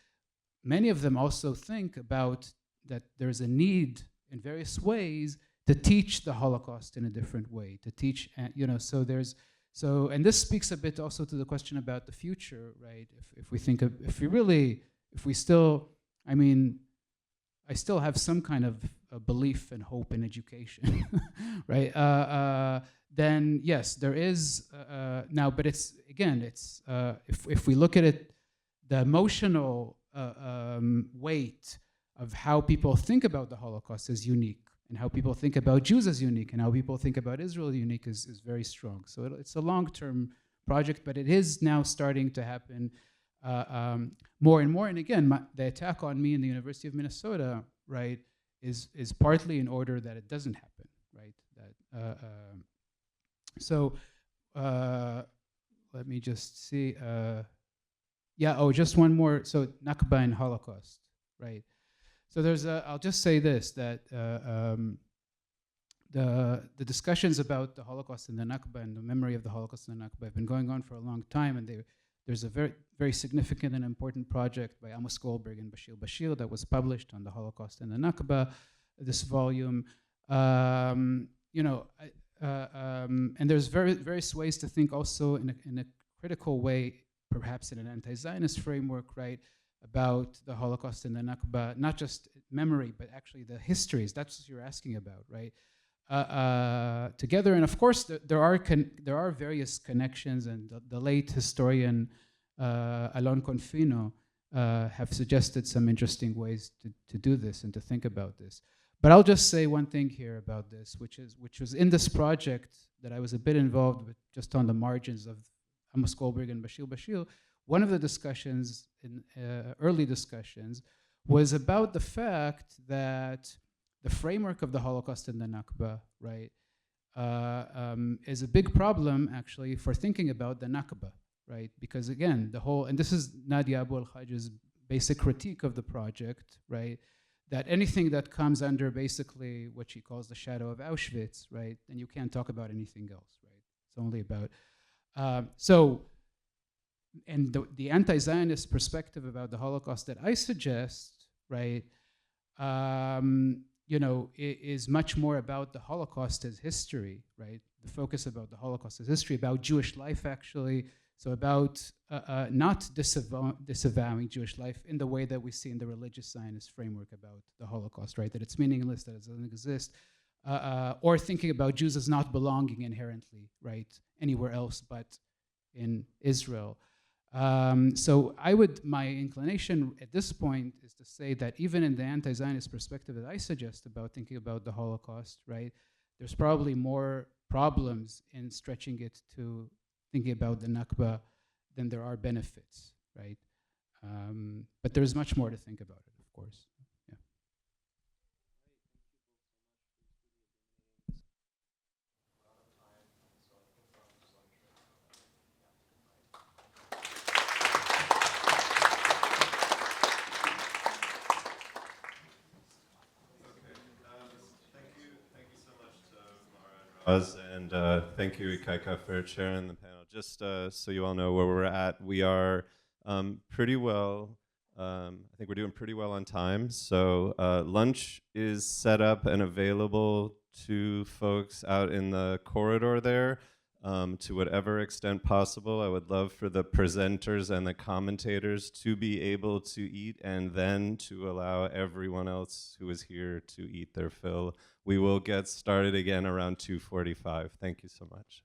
many of them also think about that there's a need in various ways to teach the Holocaust in a different way, to teach, and this speaks a bit also to the question about the future, right? If we still, I mean, I still have some kind of belief and hope in education, right? Then yes, there is now, but if we look at it, the emotional weight of how people think about the Holocaust is unique, and how people think about Jews as unique, and how people think about Israel unique is very strong. So it's a long-term project, but it is now starting to happen more and more. And again, the attack on me in the University of Minnesota, right, is partly in order that it doesn't happen, right? Let me just see. Just one more. So Nakba and Holocaust, right? So I'll just say this, that the discussions about the Holocaust and the Nakba and the memory of the Holocaust and the Nakba have been going on for a long time, and there's a very, very significant and important project by Amos Goldberg and Bashir that was published on the Holocaust and the Nakba, this volume. And there's various ways to think also in a critical way, perhaps in an anti-Zionist framework, right, about the Holocaust and the Nakba, not just memory, but actually the histories. That's what you're asking about, right? Together, and of course, there are various connections, and the late historian Alon Confino have suggested some interesting ways to do this and to think about this. But I'll just say one thing here about this, which was in this project that I was a bit involved with, just on the margins of Amos Goldberg and Bashir. One of the discussions, early discussions, was about the fact that the framework of the Holocaust and the Nakba, right, is a big problem actually for thinking about the Nakba, right? Because again, and this is Nadia Abu al-Hajj's basic critique of the project, right? That anything that comes under basically what she calls the shadow of Auschwitz, right? Then you can't talk about anything else, right? It's only about, and the anti-Zionist perspective about the Holocaust that I suggest, right, is much more about the Holocaust as history, right? The focus about the Holocaust as history, about Jewish life actually, so about not disavowing Jewish life in the way that we see in the religious Zionist framework about the Holocaust, right? That it's meaningless, that it doesn't exist, or thinking about Jews as not belonging inherently, right, anywhere else but in Israel. So my inclination at this point is to say that even in the anti-Zionist perspective that I suggest about thinking about the Holocaust, right, there's probably more problems in stretching it to thinking about the Nakba than there are benefits, right? But there's much more to think about it, of course. Yeah. Raz, and thank you, Ikaika, for chairing the panel. Just so you all know where we're at, we are pretty well, I think we're doing pretty well on time. So lunch is set up and available to folks out in the corridor there to whatever extent possible. I would love for the presenters and the commentators to be able to eat, and then to allow everyone else who is here to eat their fill. We will get started again around 2:45. Thank you so much.